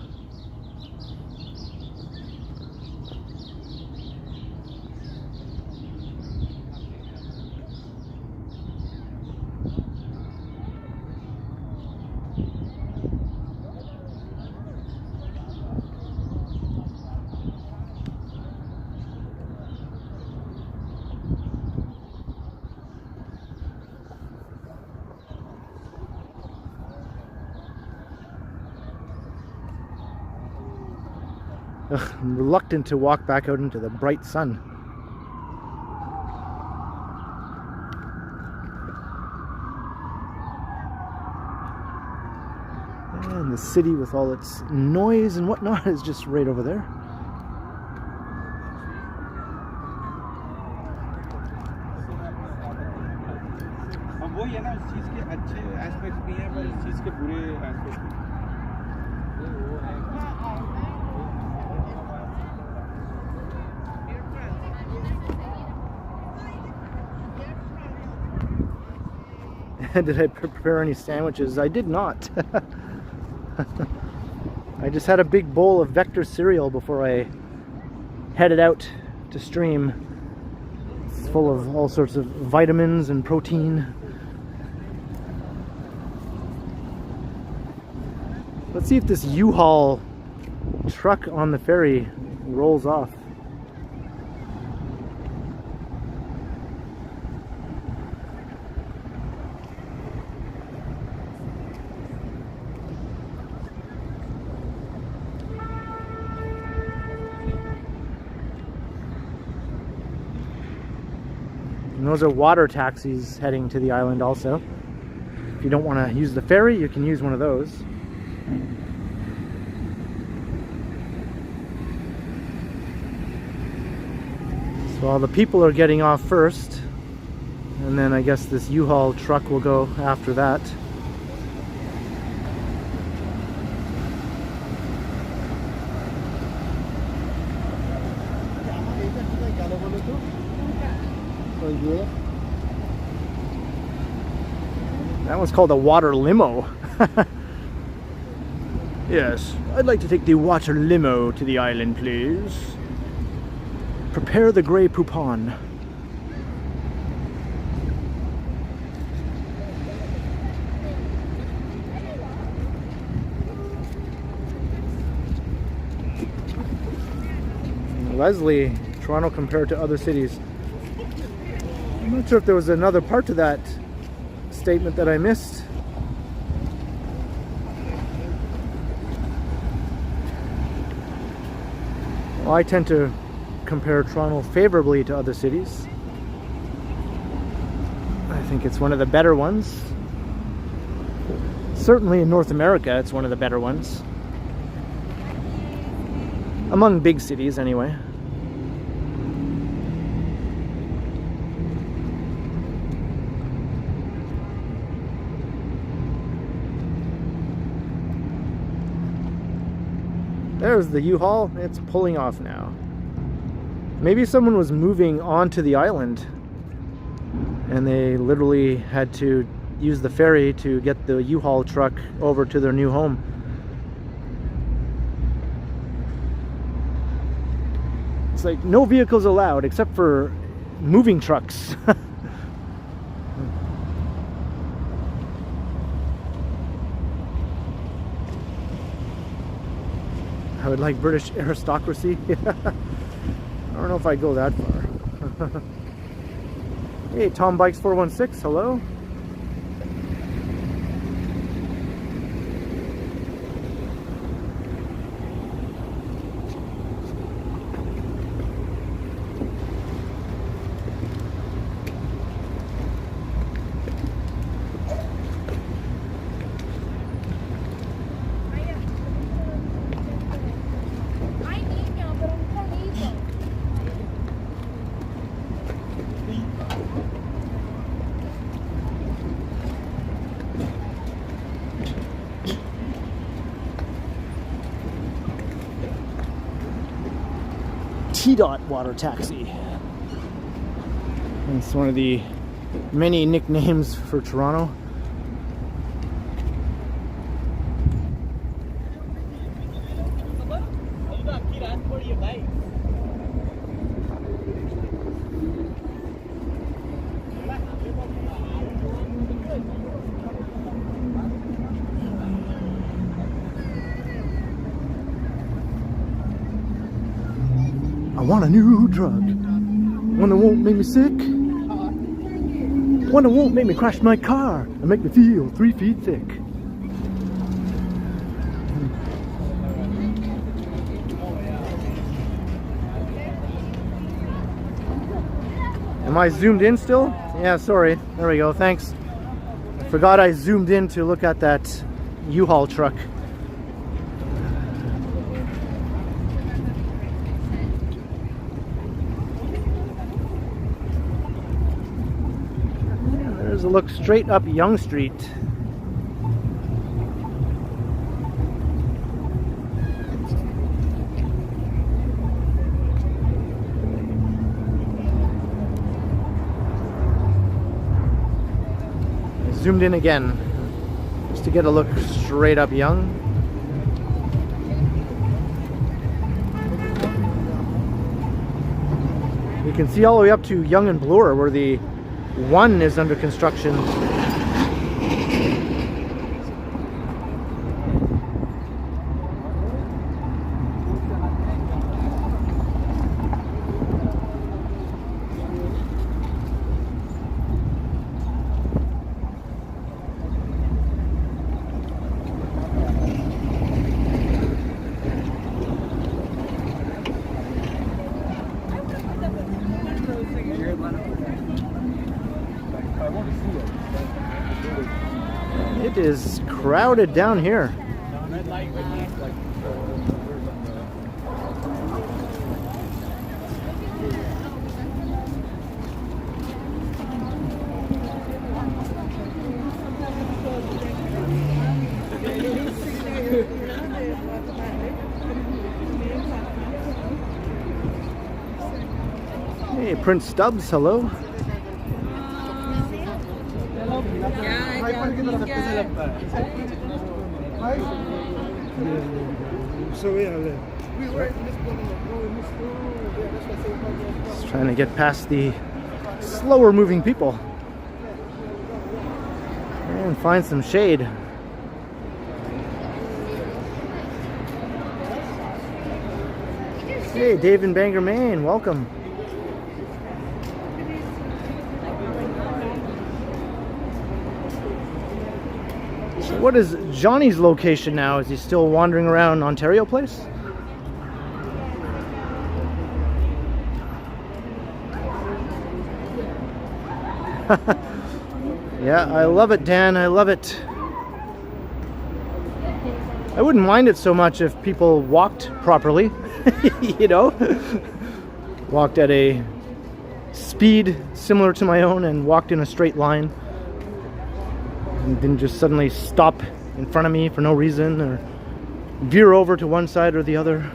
Speaker 1: Ugh, I'm reluctant to walk back out into the bright sun. And the city with all its noise and whatnot is just right over there.
Speaker 4: वो ही है ना, उस चीज़ के अच्छे aspects भी हैं पर इस चीज़ के बुरे एस्पेक्ट्स भी।
Speaker 1: Did I prepare any sandwiches? I did not. I just had a big bowl of Vector cereal before I headed out to stream. It's full of all sorts of vitamins and protein. Let's see if this U-Haul truck on the ferry rolls off. And those are water taxis heading to the island also. If you don't want to use the ferry, you can use one of those. So all the people are getting off first, and then I guess this U-Haul truck will go after that. That one's called a water limo. Yes, I'd like to take the water limo to the island, please. Prepare the Grey Poupon. Leslie, Toronto compared to other cities. I'm not sure if there was another part to that statement that I missed. Well, I tend to compare Toronto favorably to other cities. I think it's one of the better ones. Certainly in North America, it's one of the better ones. Among big cities, anyway. There's the U-Haul. It's pulling off now. Maybe someone was moving onto the island and they literally had to use the ferry to get the U-Haul truck over to their new home. It's like no vehicles allowed except for moving trucks. I would like British aristocracy. I don't know if I go that far. Hey, Tom Bikes 416, hello. T-Dot water taxi. It's one of the many nicknames for Toronto. I want a new drug, one that won't make me sick, one that won't make me crash my car and make me feel 3 feet thick. Am I zoomed in still? Yeah, sorry. There we go, thanks. I forgot I zoomed in to look at that U-Haul truck. There's a look straight up Yonge Street. Zoomed in again just to get a look straight up Yonge. You can see all the way up to Yonge and Bloor where the one is under construction. It is crowded down here. Hey, Prince Stubbs, hello. Just trying to get past the slower moving people and find some shade. Hey, Dave in Bangor, Maine, welcome. So what is Johnny's location now? Is he still wandering around Ontario Place? Yeah, I love it, Dan. I love it. I wouldn't mind it so much if people walked properly, you know, walked at a speed similar to my own and walked in a straight line and didn't just suddenly stop in front of me for no reason or veer over to one side or the other.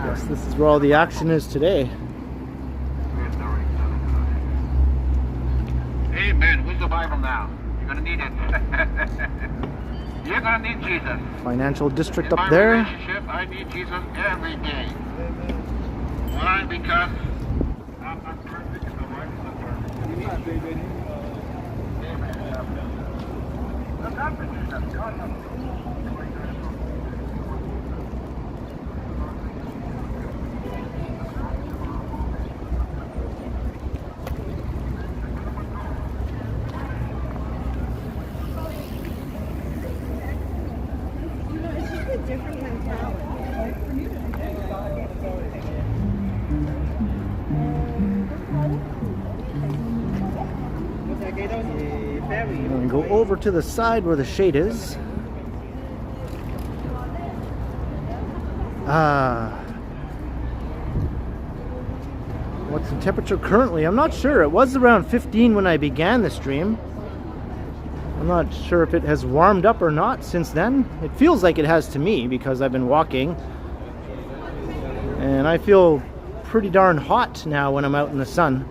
Speaker 1: Yes, this is where all the action is today.
Speaker 5: Hey man, where's the Bible now? You're gonna need it. You're gonna need Jesus.
Speaker 1: Financial district
Speaker 5: In
Speaker 1: up
Speaker 5: my
Speaker 1: there.
Speaker 5: relationship, I need Jesus every day. Why? Because I'm not perfect and my wife is not perfect. We need Jesus. Look up to Jesus. God loves you.
Speaker 1: I'm going to go over to the side where the shade is. What's the temperature currently? I'm not sure. It was around 15 when I began the stream. I'm not sure if it has warmed up or not since then. It feels like it has to me because I've been walking. And I feel pretty darn hot now when I'm out in the sun.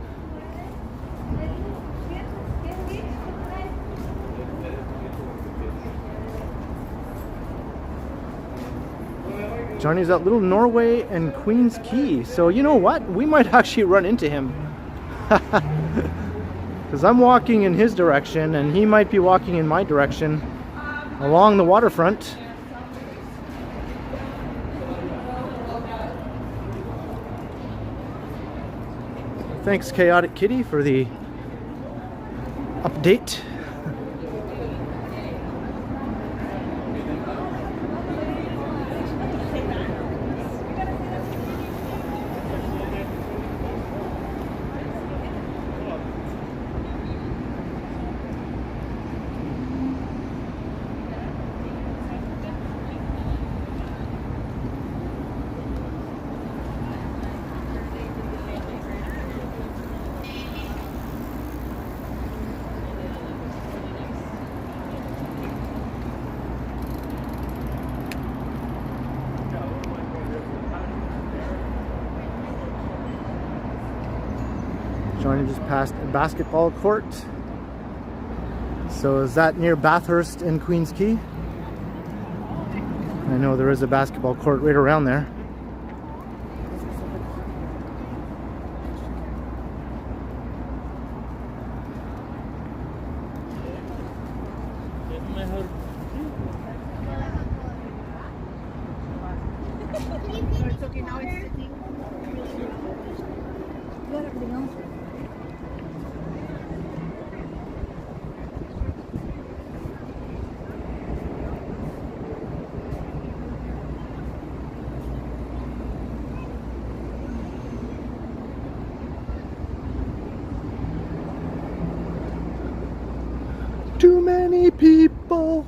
Speaker 1: Johnny's at Little Norway and Queen's Quay. So you know what? We might actually run into him. Because I'm walking in his direction and he might be walking in my direction along the waterfront. Thanks, Chaotic Kitty, for the update. Johnny just passed a basketball court. So is that near Bathurst and Queen's Quay? I know there is a basketball court right around there.
Speaker 3: It's okay now, it's sitting. You got everything else?
Speaker 1: Too many people.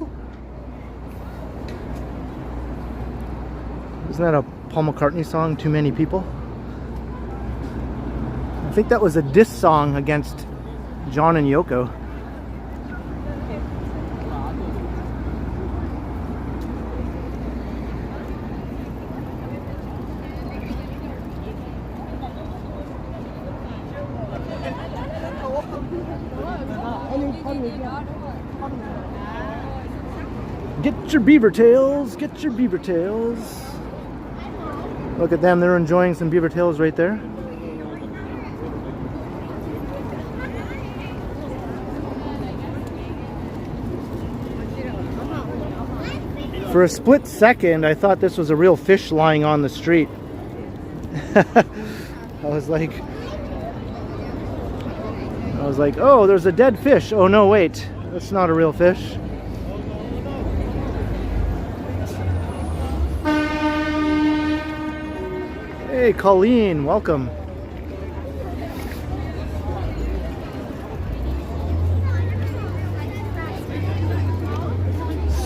Speaker 1: Isn't that a Paul McCartney song, Too Many People? I think that was a diss song against John and Yoko. Get your beaver tails, get your beaver tails. Look at them, they're enjoying some beaver tails right there. For a split second, I thought this was a real fish lying on the street. I was like, oh, there's a dead fish. Oh no, wait, that's not a real fish. Hey, Colleen, welcome.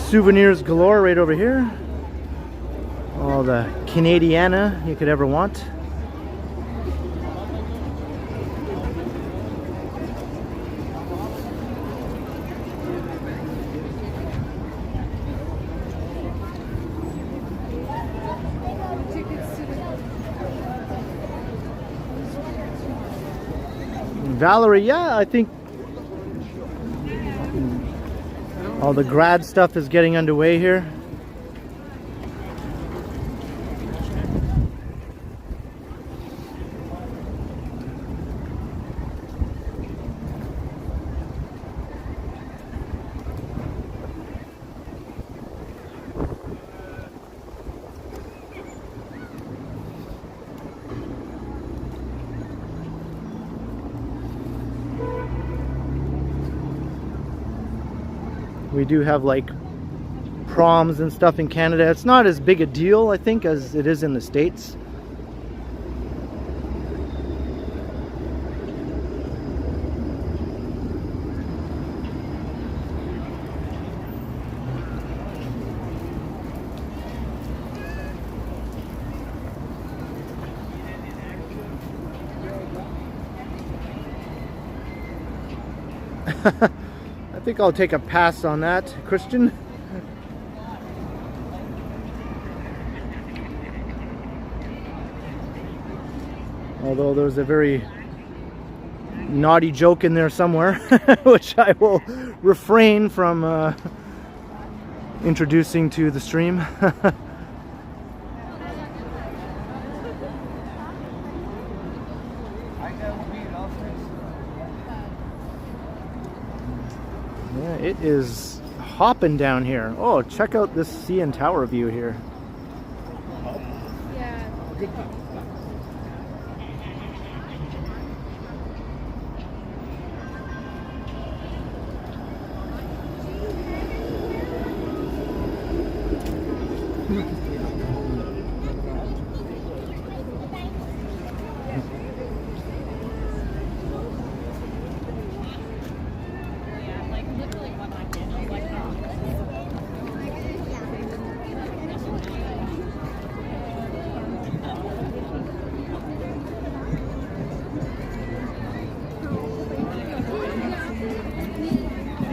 Speaker 1: Souvenirs galore right over here. All the Canadiana you could ever want. Valerie, yeah, I think all the grad stuff is getting underway here. We do have like proms and stuff in Canada. It's not as big a deal, I think, as it is in the States. I think I'll take a pass on that, Christian. Although there's a very naughty joke in there somewhere, which I will refrain from introducing to the stream. Yeah, it is hopping down here. Oh, check out this CN Tower view here.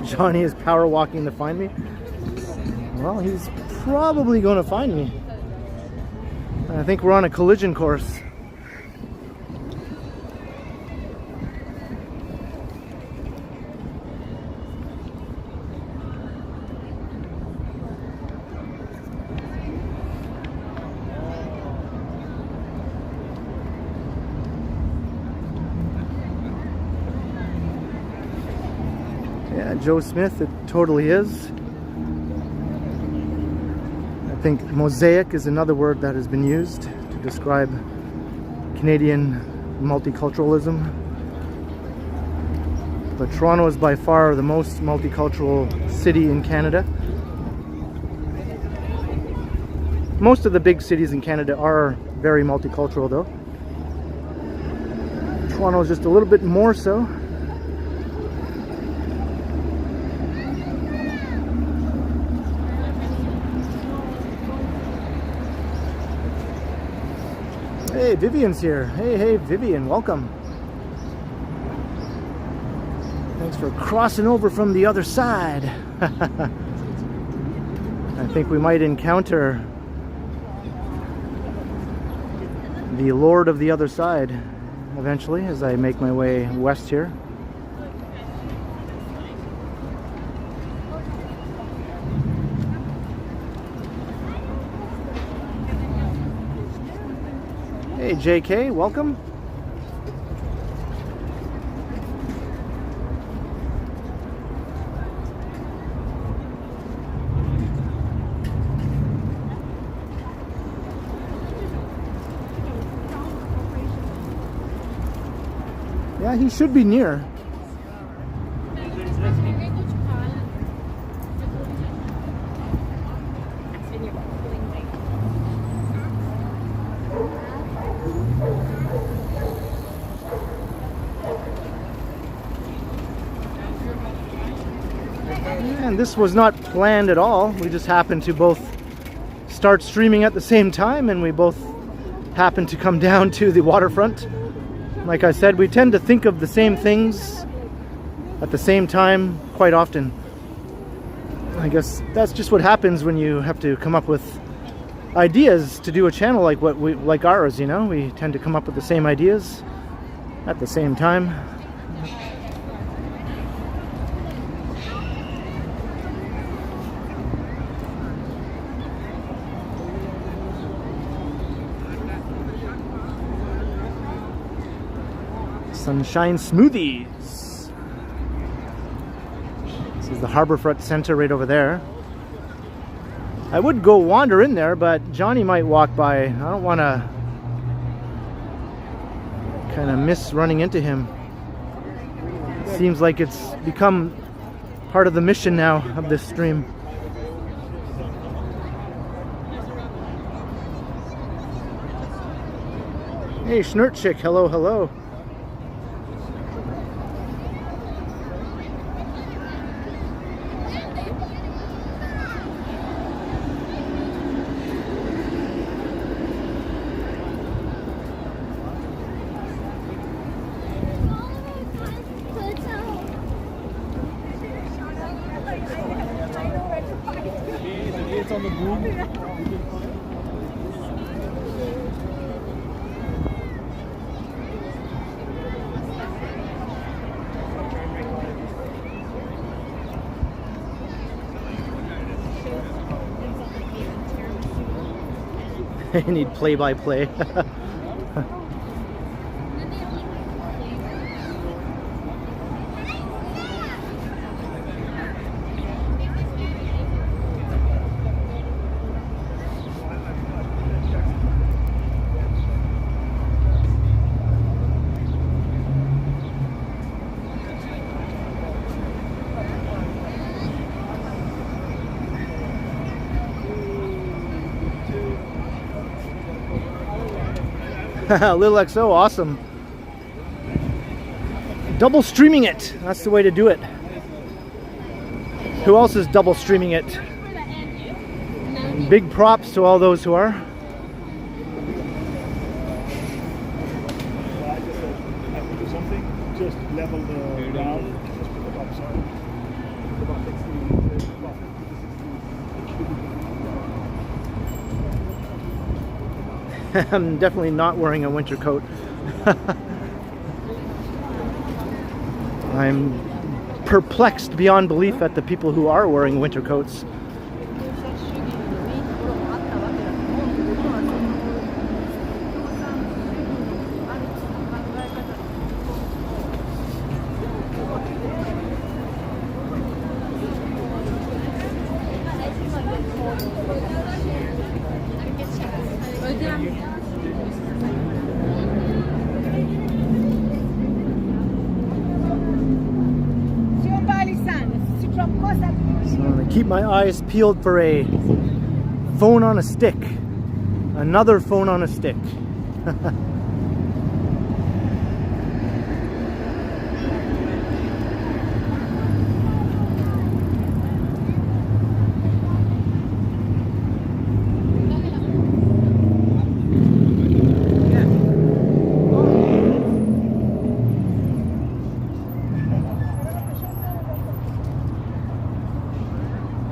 Speaker 1: Johnny is power walking to find me. Well, he's probably going to find me. I think we're on a collision course. Yeah, Joe Smith, it totally is. I think mosaic is another word that has been used to describe Canadian multiculturalism. But Toronto is by far the most multicultural city in Canada. Most of the big cities in Canada are very multicultural though. Toronto is just a little bit more so. Hey, Vivian's here. Hey, Vivian, welcome. Thanks for crossing over from the other side. I think we might encounter the Lord of the other side eventually as I make my way west here. Hey, JK, welcome. Yeah, he should be near. And this was not planned at all. We just happened to both start streaming at the same time, and we both happened to come down to the waterfront. Like I said, we tend to think of the same things at the same time quite often. I guess that's just what happens when you have to come up with ideas to do a channel like ours, you know? We tend to come up with the same ideas at the same time. Sunshine Smoothies. This is the Harbourfront Center right over there. I would go wander in there, but Johnny might walk by. I don't want to kind of miss running into him. Seems like it's become part of the mission now of this stream. Hey, Schnurtchick, hello, hello. I need play-by-play. Little XO, awesome. Double streaming it. That's the way to do it. Who else is double streaming it? Big props to all those who are.
Speaker 2: Just level the ground. Just put the topside.
Speaker 1: I'm definitely not wearing a winter coat. I'm perplexed beyond belief at the people who are wearing winter coats. Keep my eyes peeled for a phone on a stick. Another phone on a stick.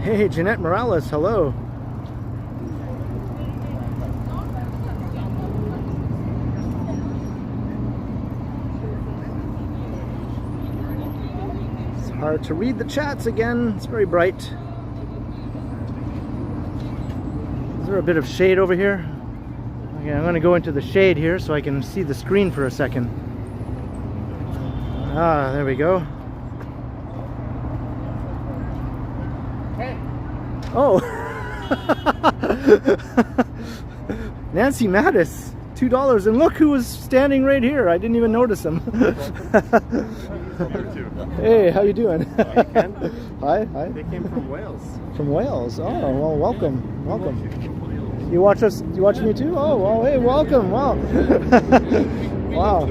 Speaker 1: Hey, Jeanette Morales, hello. It's hard to read the chats again. It's very bright. Is there a bit of shade over here? Okay, I'm gonna go into the shade here so I can see the screen for a second. Ah, there we go. Oh. Nancy Mattis, $2, and look who was standing right here. I didn't even notice him. Hey, how you doing? Hi, hi.
Speaker 6: They came from Wales.
Speaker 1: From Wales. Oh, well, welcome, welcome. You watch us? You watch me too? Oh, well, hey, welcome. Wow. Wow.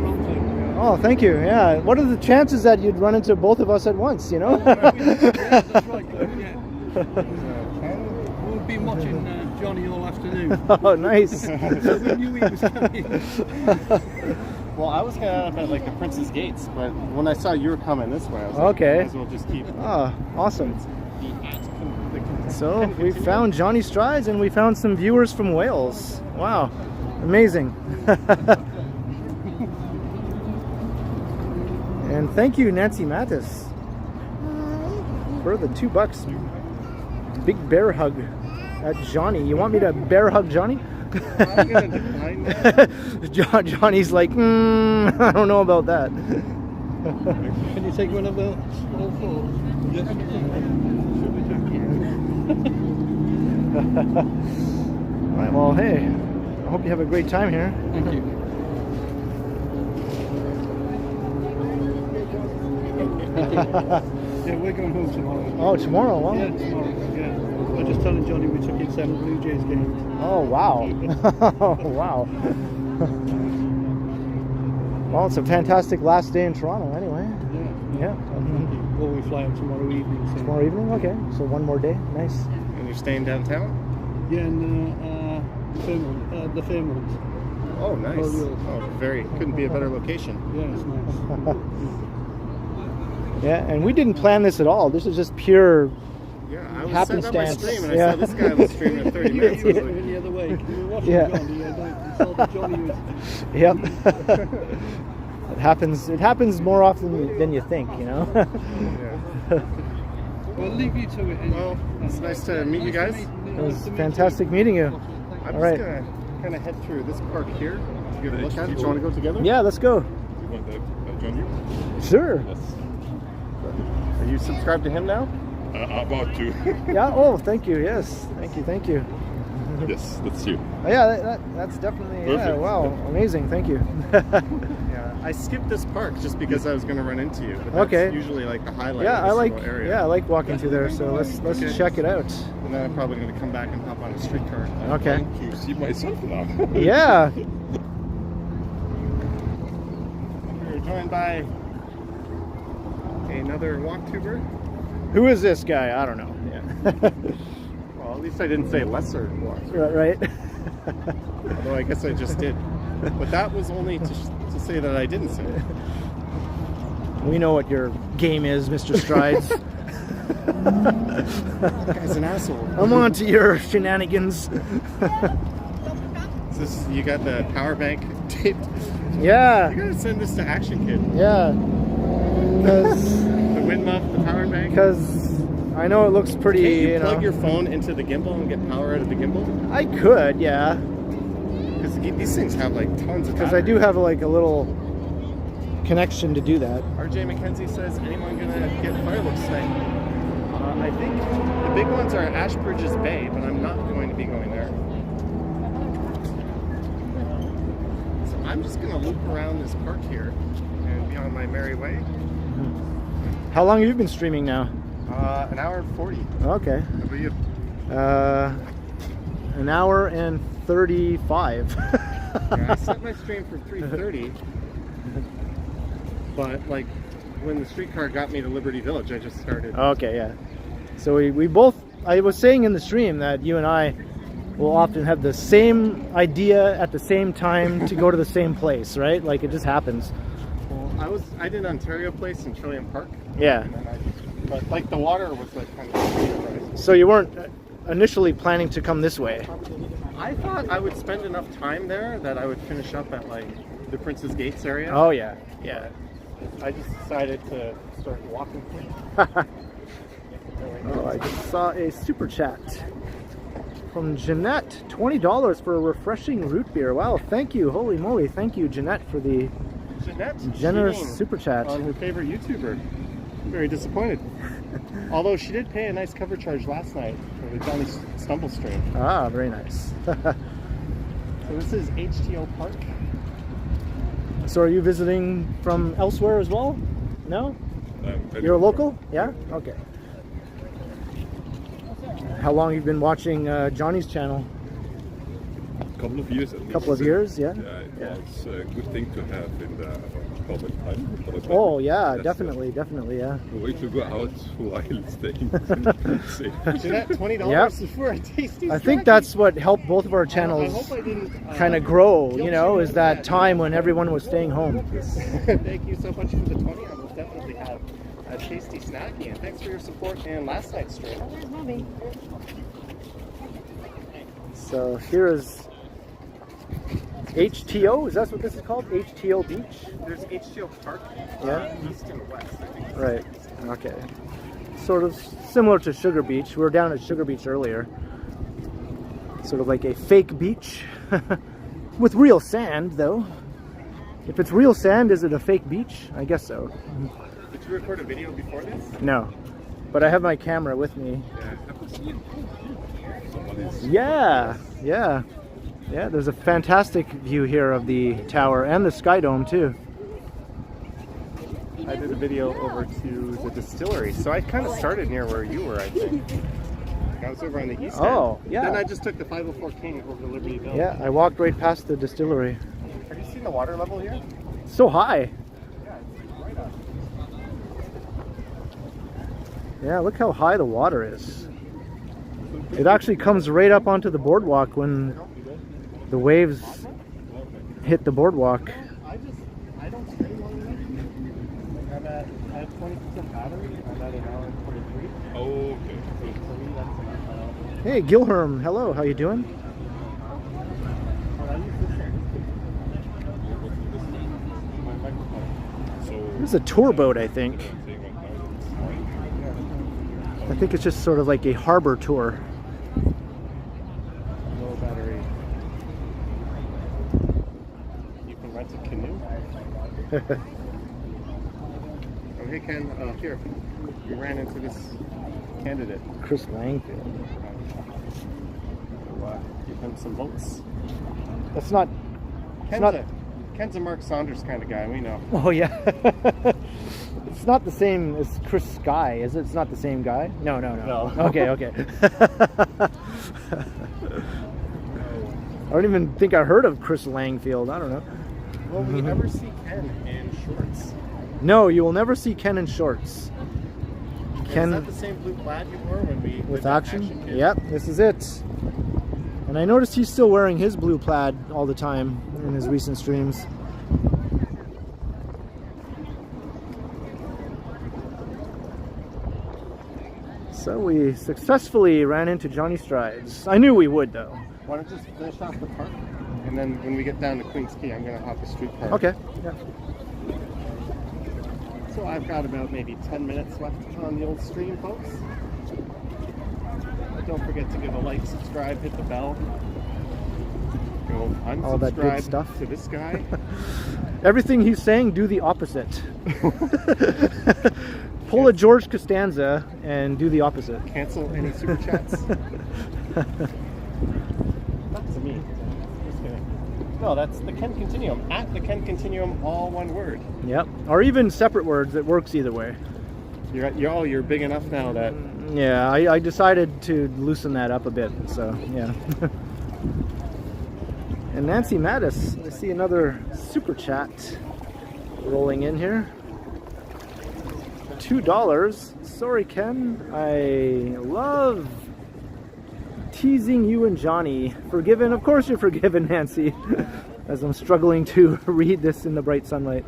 Speaker 1: Oh, thank you. Yeah. What are the chances that you'd run into both of us at once? You know?
Speaker 6: We've been watching Johnny all afternoon.
Speaker 1: Oh, nice.
Speaker 6: So we knew he was coming.
Speaker 7: Well, I was kind of up at like the Prince's Gates, but when I saw you were coming this way, I was
Speaker 1: Okay.
Speaker 7: like, might as well just keep.
Speaker 1: Ah, awesome.
Speaker 7: The
Speaker 1: So
Speaker 7: Ken
Speaker 1: we
Speaker 7: Continuum.
Speaker 1: found Johnny Strides and we found some viewers from Wales. Wow, amazing. And thank you, Nancy Mattis, for the $2. Big bear hug at Johnny. You want me to bear hug Johnny?
Speaker 7: I'm gonna decline that.
Speaker 1: Johnny's like, I don't know about that.
Speaker 6: Can you take one of the small four? Yes.
Speaker 1: Right, well, hey, I hope you have a great time here.
Speaker 6: Thank you. Yeah, we're going home tomorrow.
Speaker 1: Oh, tomorrow? Wow.
Speaker 6: Yeah, tomorrow. Yeah. I was just telling Johnny we took in 7 Blue Jays games.
Speaker 1: Oh, wow. Oh, wow. Well, it's a fantastic last day in Toronto anyway.
Speaker 6: Yeah.
Speaker 1: Yeah.
Speaker 6: Well, we fly out tomorrow evening. So.
Speaker 1: Tomorrow evening? Okay. So one more day. Nice.
Speaker 7: And you're staying downtown?
Speaker 6: Yeah, in Fairmont, the Fairmont.
Speaker 7: Oh, nice.
Speaker 6: Oh,
Speaker 7: Oh, very. Couldn't be a better location.
Speaker 6: Yeah, it's nice.
Speaker 1: Yeah, and we didn't plan this at all. This is just pure.
Speaker 7: Yeah, I was setting up my
Speaker 1: Happenstance.
Speaker 7: stream and
Speaker 1: Yeah.
Speaker 7: I saw this guy was streaming at 30 minutes. I was
Speaker 6: You
Speaker 7: like,
Speaker 6: were the other way. We were watching
Speaker 1: Yeah.
Speaker 6: Johnny. You saw that Johnny was.
Speaker 1: Yep. It happens more often than you think, you know.
Speaker 7: yeah.
Speaker 6: We'll leave you to it.
Speaker 7: Well, it's nice to meet you guys.
Speaker 1: It was fantastic meeting you.
Speaker 7: I'm
Speaker 1: All
Speaker 7: just
Speaker 1: right.
Speaker 7: gonna kind of head through this park here to give a look at it. Do you want to go together?
Speaker 1: Yeah, let's go.
Speaker 2: You want to join you?
Speaker 1: Sure.
Speaker 7: Are you subscribed to him now?
Speaker 2: About to.
Speaker 1: Yeah. Oh, thank you. Yes. Thank you. Thank you.
Speaker 2: Yes, that's you.
Speaker 1: Oh, yeah, that's definitely. Yeah.
Speaker 2: Perfect.
Speaker 1: Wow. Amazing. Thank you.
Speaker 7: Yeah, I skipped this park just because I was going to run into you. But that's
Speaker 1: Okay.
Speaker 7: usually like the highlight
Speaker 1: Yeah,
Speaker 7: of
Speaker 1: I
Speaker 7: this
Speaker 1: like.
Speaker 7: little area.
Speaker 1: Yeah, I like walking through there. So let's
Speaker 7: Okay.
Speaker 1: check it out.
Speaker 7: And then I'm probably going to come back and hop on a streetcar.
Speaker 1: Okay.
Speaker 2: You see myself now.
Speaker 1: Yeah.
Speaker 7: We're joined by another walktuber.
Speaker 1: Who is this guy? I don't know. Yeah.
Speaker 7: Well, at least I didn't say lesser walktuber.
Speaker 1: Right.
Speaker 7: Although I guess I just did. But that was only to say that I didn't say it.
Speaker 1: We know what your game is, Mr. Strides.
Speaker 7: That guy's an asshole.
Speaker 1: I'm on to your shenanigans.
Speaker 7: You got the power bank taped.
Speaker 1: Yeah.
Speaker 7: You gotta send this to Action Kid.
Speaker 1: Yeah.
Speaker 7: The wind muff, the power bank.
Speaker 1: Because I know it looks pretty.
Speaker 7: Can't you
Speaker 1: You
Speaker 7: plug
Speaker 1: know,
Speaker 7: your phone into the gimbal and get power out of the gimbal?
Speaker 1: I could, yeah.
Speaker 7: Because these things have like tons of
Speaker 1: Because I do have like a little connection to do that.
Speaker 7: RJ McKenzie says, anyone gonna get fireworks tonight? I think the big ones are at Ashbridges Bay, but I'm not going to be going there. So I'm just gonna loop around this park here and be on my merry way.
Speaker 1: How long have you been streaming now?
Speaker 7: An hour and 40.
Speaker 1: Okay.
Speaker 7: How about you?
Speaker 1: An hour and 35.
Speaker 7: Yeah, I set my stream for 3:30, but like when the streetcar got me to Liberty Village, I just started.
Speaker 1: Okay, yeah. So we both, I was saying in the stream that you and I will often have the same idea at the same time to go to the same place, right? Like it just happens.
Speaker 7: Well, I did Ontario Place in Trillium Park.
Speaker 1: Yeah.
Speaker 7: And then but like the water was like kind of surprising.
Speaker 1: So you weren't initially planning to come this way?
Speaker 7: I thought I would spend enough time there that I would finish up at like the Prince's Gates area.
Speaker 1: Oh yeah, yeah.
Speaker 7: I just decided to start walking.
Speaker 1: Oh, I just saw a super chat. from Jeanette. $20 for a refreshing root beer. Wow, thank you. Holy moly. Thank you, Jeanette, for the generous super chat.
Speaker 7: On her favorite YouTuber. I'm very disappointed. Although she did pay a nice cover charge last night for the Johnny Stumble stream.
Speaker 1: Ah, very nice.
Speaker 7: So this is HTO Park.
Speaker 1: So are you visiting from elsewhere as well? No? You're a local? Yeah? Okay. How long have you been watching Johnny's channel?
Speaker 8: A couple of years at least.
Speaker 1: Couple of years, yeah?
Speaker 8: Yeah, it's a good thing to have in the COVID time.
Speaker 1: Oh yeah,
Speaker 8: That's
Speaker 1: definitely, yeah.
Speaker 8: a way to go out while staying safe.
Speaker 7: Jeanette, $20
Speaker 1: Yep.
Speaker 7: for a tasty
Speaker 1: I think
Speaker 7: snacky.
Speaker 1: that's what helped both of our
Speaker 7: I
Speaker 1: channels
Speaker 7: hope I didn't
Speaker 1: kind of grow, you know, is that time when everyone was staying home.
Speaker 7: Thank you so much for the 20. I will definitely have a tasty snacky. And thanks for your support in last night's stream.
Speaker 3: There's mommy.
Speaker 1: So here is HTO, is that what this is called? HTO Beach?
Speaker 7: There's HTO Park,
Speaker 1: Yeah.
Speaker 7: east and west. I think.
Speaker 1: Right, okay. Sort of similar to Sugar Beach. We were down at Sugar Beach earlier. Sort of like a fake beach. With real sand, though. If it's real sand, is it a fake beach? I guess so.
Speaker 7: Did you record a video before this?
Speaker 1: No. But I have my camera with me.
Speaker 8: Yeah, I haven't seen somebody's.
Speaker 1: Yeah, yeah. Yeah, there's a fantastic view here of the tower and the Sky Dome, too.
Speaker 7: I did a video over to the distillery, so I kind of started near where you were, I think. I was over on the east end.
Speaker 1: Oh, yeah.
Speaker 7: Then I just took the 504 King over to Liberty Village.
Speaker 1: Yeah, I walked right past the distillery.
Speaker 7: Have you seen the water level here?
Speaker 1: So high.
Speaker 7: Yeah, it's right up.
Speaker 1: Yeah, look how high the water is. It actually comes right up onto the boardwalk when the waves hit the boardwalk.
Speaker 7: I don't stay long enough. I have 20% battery. I'm at an hour and 43.
Speaker 8: Oh, okay.
Speaker 7: For me, that's enough.
Speaker 1: Hey, Gilherm, hello, how you doing? This is a tour boat, I think. I think it's just sort of like a harbor tour.
Speaker 7: Low battery. You can rent a canoe. Oh, hey Ken, here. We ran into this candidate.
Speaker 1: Chris Langfield.
Speaker 7: Give him some votes.
Speaker 1: That's not...
Speaker 7: Ken's a Mark Saunders kind of guy, we know.
Speaker 1: Oh, yeah. It's not the same as Chris Sky, is it? It's not the same guy? No.
Speaker 7: No.
Speaker 1: Okay. I don't even think I heard of Chris Langfield. I don't know.
Speaker 7: Will we ever see Ken in shorts?
Speaker 1: No, you will never see Ken in shorts. Ken
Speaker 7: Is that the same blue plaid you wore when we
Speaker 1: with
Speaker 7: did that
Speaker 1: action?
Speaker 7: kit?
Speaker 1: Yep, this is it. And I noticed he's still wearing his blue plaid all the time in his recent streams. So we successfully ran into Johnny Strides. I knew we would, though.
Speaker 7: Why don't you just finish off the park? And then when we get down to Queen's Quay, I'm going to hop a streetcar.
Speaker 1: Okay. Yeah.
Speaker 7: So I've got about maybe 10 minutes left on the old stream, folks. Don't forget to give a like, subscribe, hit the bell. Go unsubscribe
Speaker 1: All that good stuff.
Speaker 7: to this guy.
Speaker 1: Everything he's saying, do the opposite. Pull a George Costanza and do the opposite.
Speaker 7: Cancel any super chats. Not to me. Just kidding. No, that's the Ken Continuum. At the Ken Continuum, all one word.
Speaker 1: Yep. Or even separate words. It works either way.
Speaker 7: You're big enough now that
Speaker 1: Yeah, I decided to loosen that up a bit. So, yeah. And Nancy Mattis, I see another super chat rolling in here. $2. Sorry, Ken. I love teasing you and Johnny. Forgiven? Of course you're forgiven, Nancy. As I'm struggling to read this in the bright sunlight.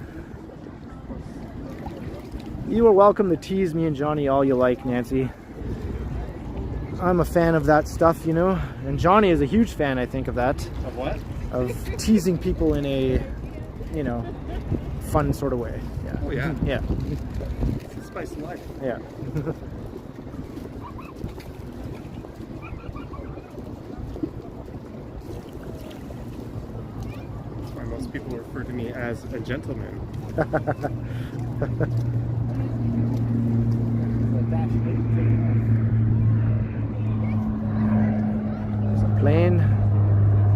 Speaker 1: You are welcome to tease me and Johnny all you like, Nancy. I'm a fan of that stuff, you know. And Johnny is a huge fan, I think, of that.
Speaker 7: of what?
Speaker 1: Of teasing people in a, you know, fun sort of way. Yeah.
Speaker 8: Oh, yeah.
Speaker 1: Yeah.
Speaker 7: It's the spice of life.
Speaker 1: Yeah.
Speaker 7: me as a gentleman.
Speaker 1: There's a plane.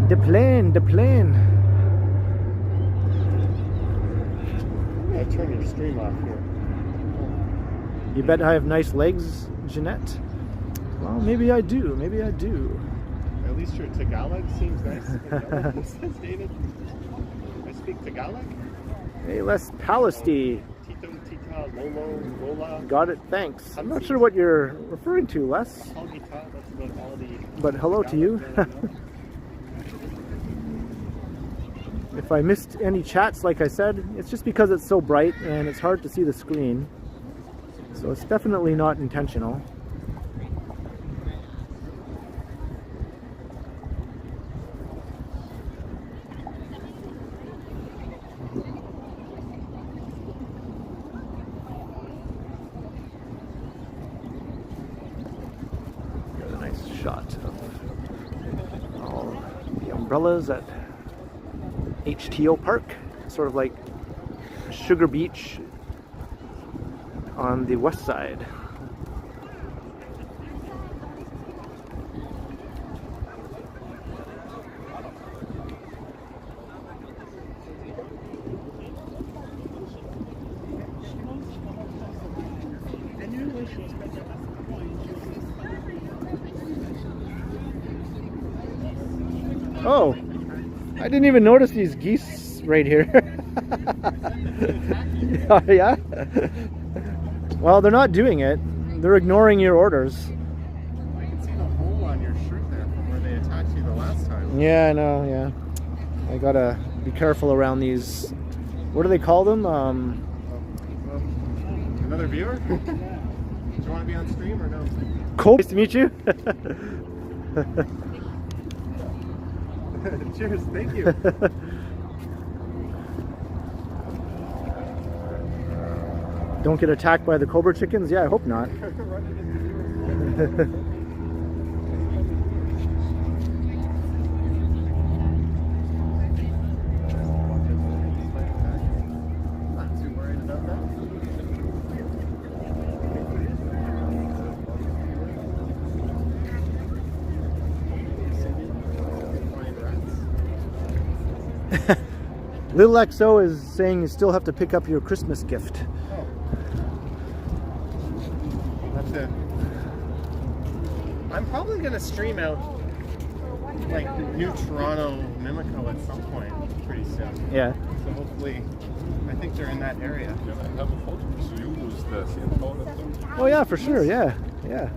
Speaker 1: The plane, the plane.
Speaker 7: I turn your stream off here.
Speaker 1: You bet I have nice legs, Jeanette? Well, maybe I do. Maybe I do.
Speaker 7: At least your Tagalog seems nice. Says David. I speak Tagalog.
Speaker 1: Hey, Les Palesty.
Speaker 7: Tito, Tita, Lolo, Lola.
Speaker 1: Got it, thanks. I'm not sure what you're referring to, Les.
Speaker 7: That's about all the.
Speaker 1: But hello to you. If I missed any chats, like I said, it's just because it's so bright and it's hard to see the screen. So it's definitely not intentional. Got a nice shot of all the umbrellas at HTO Park, sort of like Sugar Beach on the west side. Oh, I didn't even notice these geese right here. Oh, yeah? Well, they're not doing it. They're ignoring your orders.
Speaker 7: I can see the hole on your shirt there from where they attacked you the last time.
Speaker 1: Yeah, I know, yeah. I gotta be careful around these. What do they call them?
Speaker 7: Another viewer? Do you want to be on stream or no?
Speaker 1: Cool. Nice to meet you.
Speaker 7: Cheers, thank you.
Speaker 1: Don't get attacked by the cobra chickens? Yeah, I hope not.
Speaker 7: Not too worried about that.
Speaker 1: Little XO is saying you still have to pick up your Christmas gift.
Speaker 7: That's it. I'm probably gonna stream out like New Toronto, Mimico at some point pretty soon.
Speaker 1: Yeah.
Speaker 7: So hopefully, I think they're in that area.
Speaker 8: Can I have a photo with you with the CNO?
Speaker 1: Oh yeah, for sure. Yeah, yeah.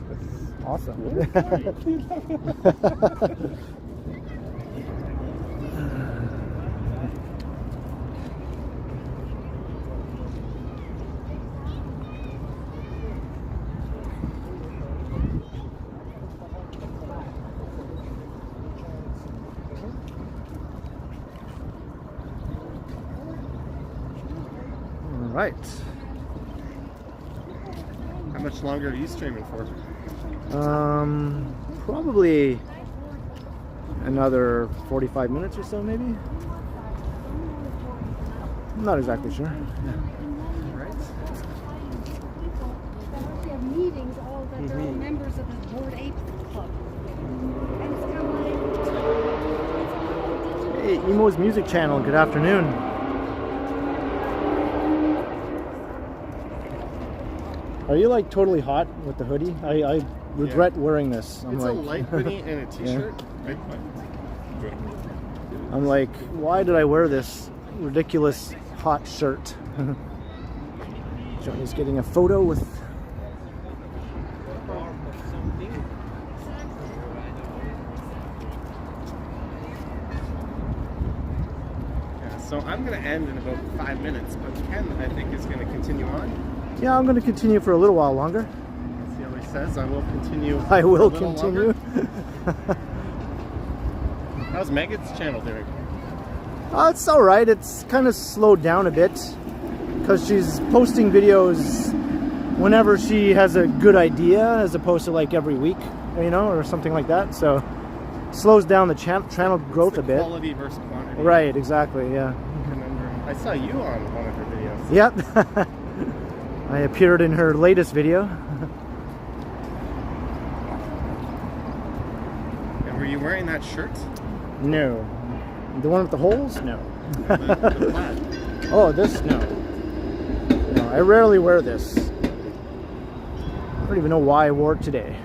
Speaker 1: That's awesome. All right.
Speaker 7: How much longer are you streaming for?
Speaker 1: Probably another 45 minutes or so, maybe. I'm not exactly sure.
Speaker 7: Right.
Speaker 3: We have meetings all that are members of the Board 8 Club. And it's kind of like,
Speaker 1: Hey, Emo's Music Channel, good afternoon. Are you like totally hot with the hoodie? I regret wearing this.
Speaker 7: It's a light hoodie and a t-shirt.
Speaker 8: Right?
Speaker 1: I'm like, why did I wear this ridiculous hot shirt? Johnny's getting a photo with...
Speaker 7: Yeah, so I'm going to end in about 5 minutes, but Ken, I think, is going to continue on.
Speaker 1: Yeah, I'm going to continue for a little while longer.
Speaker 7: See how he says, I will continue.
Speaker 1: I will
Speaker 7: for a little
Speaker 1: continue.
Speaker 7: longer. How's Megan's channel doing?
Speaker 1: It's alright. It's kind of slowed down a bit because she's posting videos whenever she has a good idea as opposed to like every week. you know, or something like that. So slows down the channel growth a bit.
Speaker 7: Quality versus quantity.
Speaker 1: Right, exactly, yeah.
Speaker 7: Conundrum. I saw you on one of her videos.
Speaker 1: Yep. I appeared in her latest video.
Speaker 7: And were you wearing that shirt?
Speaker 1: No. The one with the holes? No.
Speaker 7: The plaid.
Speaker 1: Oh, this? No. No, I rarely wear this. I don't even know why I wore it today.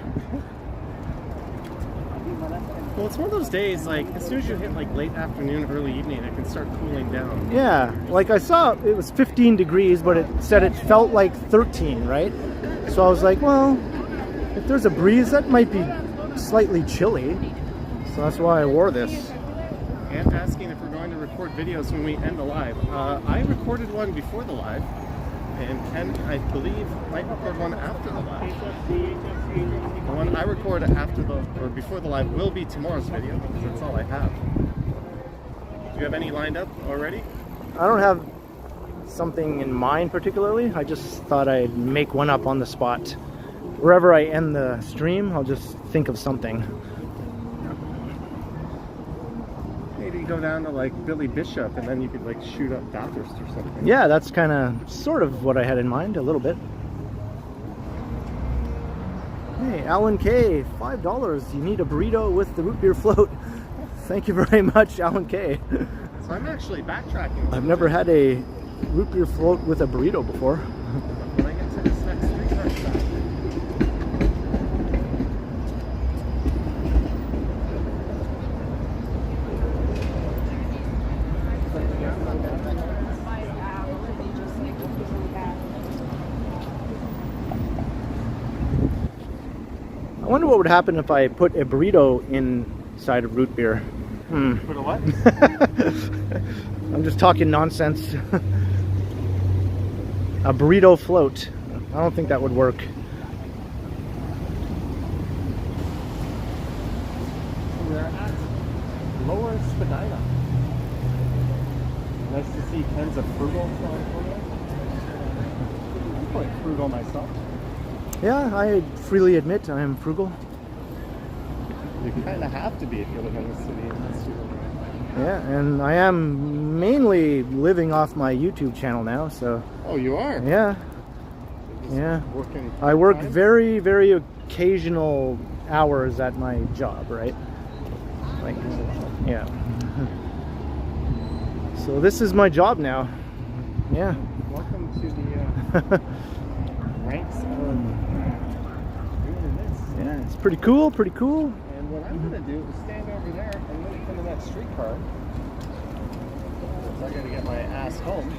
Speaker 7: Well, it's one of those days, like, as soon as you hit, like, late afternoon, early evening, it can start cooling down.
Speaker 1: Yeah, like I saw it was 15 degrees, but it said it felt like 13, right? So I was like, well, if there's a breeze, that might be slightly chilly. So that's why I wore this.
Speaker 7: And asking if we're going to record videos when we end the live. I recorded one before the live, and Ken, I believe, might record one after the live. The one I record after or before the live will be tomorrow's video, because that's all I have. Do you have any lined up already?
Speaker 1: I don't have something in mind particularly. I just thought I'd make one up on the spot. Wherever I end the stream, I'll just think of something.
Speaker 7: Maybe go down to like Billy Bishop and then you could like shoot up Bathurst or something.
Speaker 1: Yeah, that's kind of sort of what I had in mind a little bit. Hey, Alan K, $5. You need a burrito with the root beer float. Thank you very much, Alan K.
Speaker 7: So I'm actually backtracking.
Speaker 1: I've never had a root beer float with a burrito before.
Speaker 7: When I get to this next streetcar stop.
Speaker 1: I wonder what would happen if I put a burrito inside of root beer.
Speaker 7: Put a what?
Speaker 1: I'm just talking nonsense. A burrito float. I don't think that would work.
Speaker 7: We're at Lower Spadina. Nice to see Ken's a frugal. I'm quite frugal myself.
Speaker 1: Yeah, I freely admit I am frugal.
Speaker 7: You kind of have to be if you live in the city.
Speaker 1: Yeah, and I am mainly living off my YouTube channel now, so...
Speaker 7: Oh, you are?
Speaker 1: Yeah.
Speaker 7: Just
Speaker 1: Yeah.
Speaker 7: Working
Speaker 1: I work
Speaker 7: time?
Speaker 1: very, very occasional hours at my job, right? Like, yeah. So this is my job now. Yeah.
Speaker 7: Welcome to the ranks of doing this.
Speaker 1: Yeah, it's pretty cool, pretty cool.
Speaker 7: And what I'm going to do is stand over there and wait for the next streetcar. So I got to get my ass home.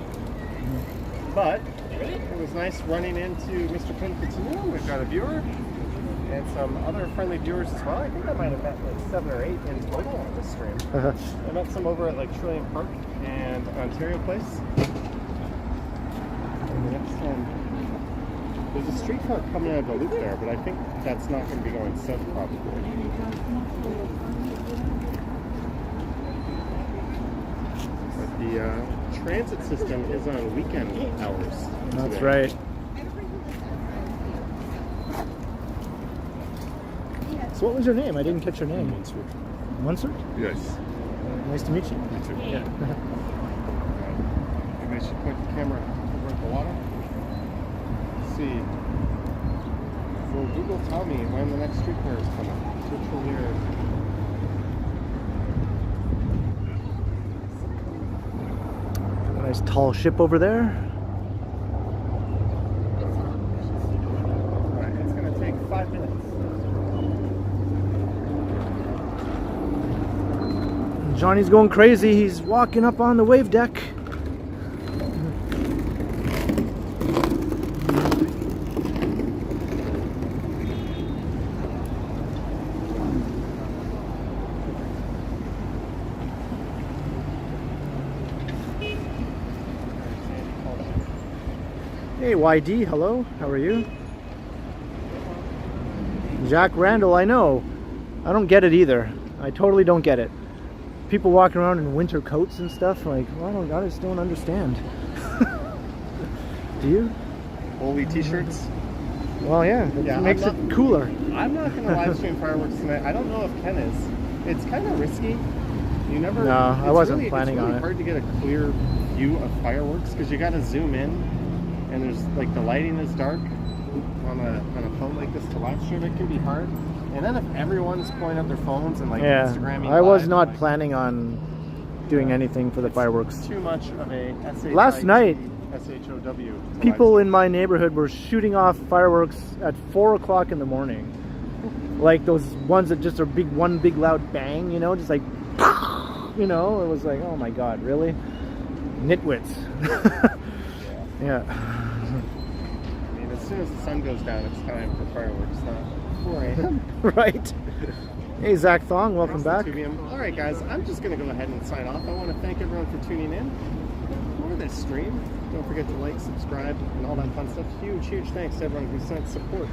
Speaker 7: But it was nice running into Mr. Ken Continuum. We've got a viewer and some other friendly viewers as well. I think I might have met like 7 or 8 in total on this stream. I met some over at like Regent Park and Ontario Place. And the next one. There's a streetcar coming out of the loop there, but I think that's not going to be going south probably. But the transit system is on weekend hours.
Speaker 1: That's
Speaker 7: today.
Speaker 1: right. So what was your name? I didn't catch your name. Munsert?
Speaker 8: Yes.
Speaker 1: Nice to meet you.
Speaker 8: Me too.
Speaker 1: Yeah.
Speaker 7: Maybe I should point the camera over at the water. Let's see. Will Google tell me when the next streetcar is coming? Virtual mirror.
Speaker 1: A nice tall ship over there.
Speaker 7: Alright, it's going to take 5 minutes.
Speaker 1: Johnny's going crazy. He's walking up on the wave deck. Hey YD, hello, how are you? Jack Randall, I know. I don't get it either. I totally don't get it. People walking around in winter coats and stuff, like, well, I just don't understand. Do you?
Speaker 7: Woolly t-shirts.
Speaker 1: Well, yeah, it
Speaker 7: Yeah,
Speaker 1: makes it cooler.
Speaker 7: I'm not going to live stream fireworks tonight. I don't know if Ken is. It's kind of risky. You never.
Speaker 1: No, I wasn't
Speaker 7: really,
Speaker 1: planning
Speaker 7: it's really
Speaker 1: on it.
Speaker 7: hard to get a clear view of fireworks because you got to zoom in, and there's like the lighting is dark on a phone like this to live stream. It can be hard. And then if everyone's pulling up their phones and like
Speaker 1: Yeah,
Speaker 7: Instagramming,
Speaker 1: I was
Speaker 7: live,
Speaker 1: not
Speaker 7: like,
Speaker 1: planning on doing anything for the fireworks.
Speaker 7: Too much of a
Speaker 1: Last night,
Speaker 7: SHOW.
Speaker 1: people in my neighborhood were shooting off fireworks at 4 o'clock in the morning. Like those ones that just are one big loud bang, you know, just like, you know, it was like, oh my God, really? Nitwits. Yeah.
Speaker 7: I mean, as soon as the sun goes down, it's time for fireworks, not 4 a.m.
Speaker 1: Right. Hey, Zach Thong, welcome back.
Speaker 7: All right, guys, I'm just going to go ahead and sign off. I want to thank everyone for tuning in for this stream. Don't forget to like, subscribe, and all that fun stuff. Huge thanks to everyone who sent support,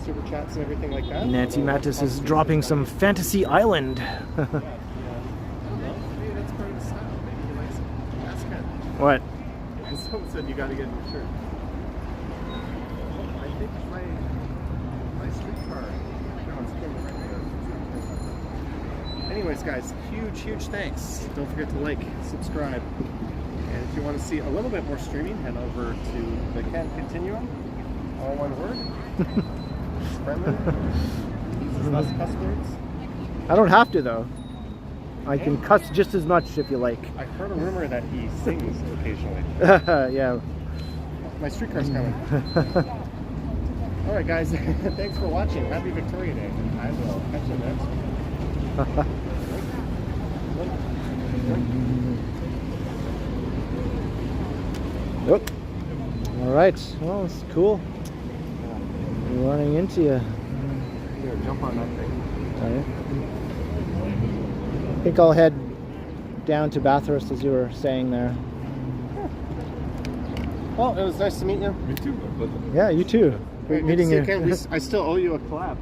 Speaker 7: super chats, and everything like that.
Speaker 1: Nancy Mattis is dropping some Fantasy Island.
Speaker 7: Maybe that's part of the style. Maybe you like some. Ask Ken.
Speaker 1: What?
Speaker 7: Someone said you got to get a new shirt. I think my streetcar. No, it's coming right there. Anyways, guys, huge thanks. Don't forget to like, subscribe, and if you want to see a little bit more streaming, head over to the Ken Continuum. All one word. It's friendly. Uses less cuss words.
Speaker 1: I don't have to, though. I can cuss just as much if you like.
Speaker 7: I heard a rumor that he sings occasionally.
Speaker 1: Yeah.
Speaker 7: My streetcar's coming. All right, guys. Thanks for watching. Happy Victoria Day. I will catch you next week.
Speaker 1: Yep. All right. Well, it's cool. Running into you.
Speaker 7: Here, jump on that thing.
Speaker 1: All right. I think I'll head down to Bathurst, as you were saying there.
Speaker 7: Well, it was nice to meet you.
Speaker 8: Me too.
Speaker 1: Yeah, you too. Great meeting you.
Speaker 7: I still owe you a collab.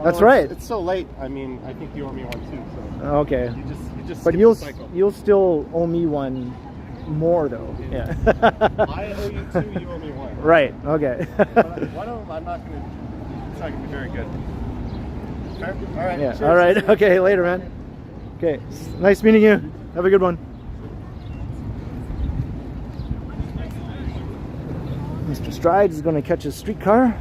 Speaker 1: That's
Speaker 7: Although
Speaker 1: right.
Speaker 7: It's so late. I mean, I think you owe me one too. So
Speaker 1: Okay.
Speaker 7: you just.
Speaker 1: But
Speaker 7: skipped
Speaker 1: you'll
Speaker 7: the cycle.
Speaker 1: you'll still owe me one more though. Yeah.
Speaker 7: I owe you two. You owe me one.
Speaker 1: Right. Okay.
Speaker 7: But one of them, I'm not gonna. It's not gonna be very good. All right.
Speaker 1: Yeah.
Speaker 7: Cheers.
Speaker 1: All right. Okay. Later, man. Okay. Nice meeting you. Have a good one. Mr. Strides is going to catch his streetcar.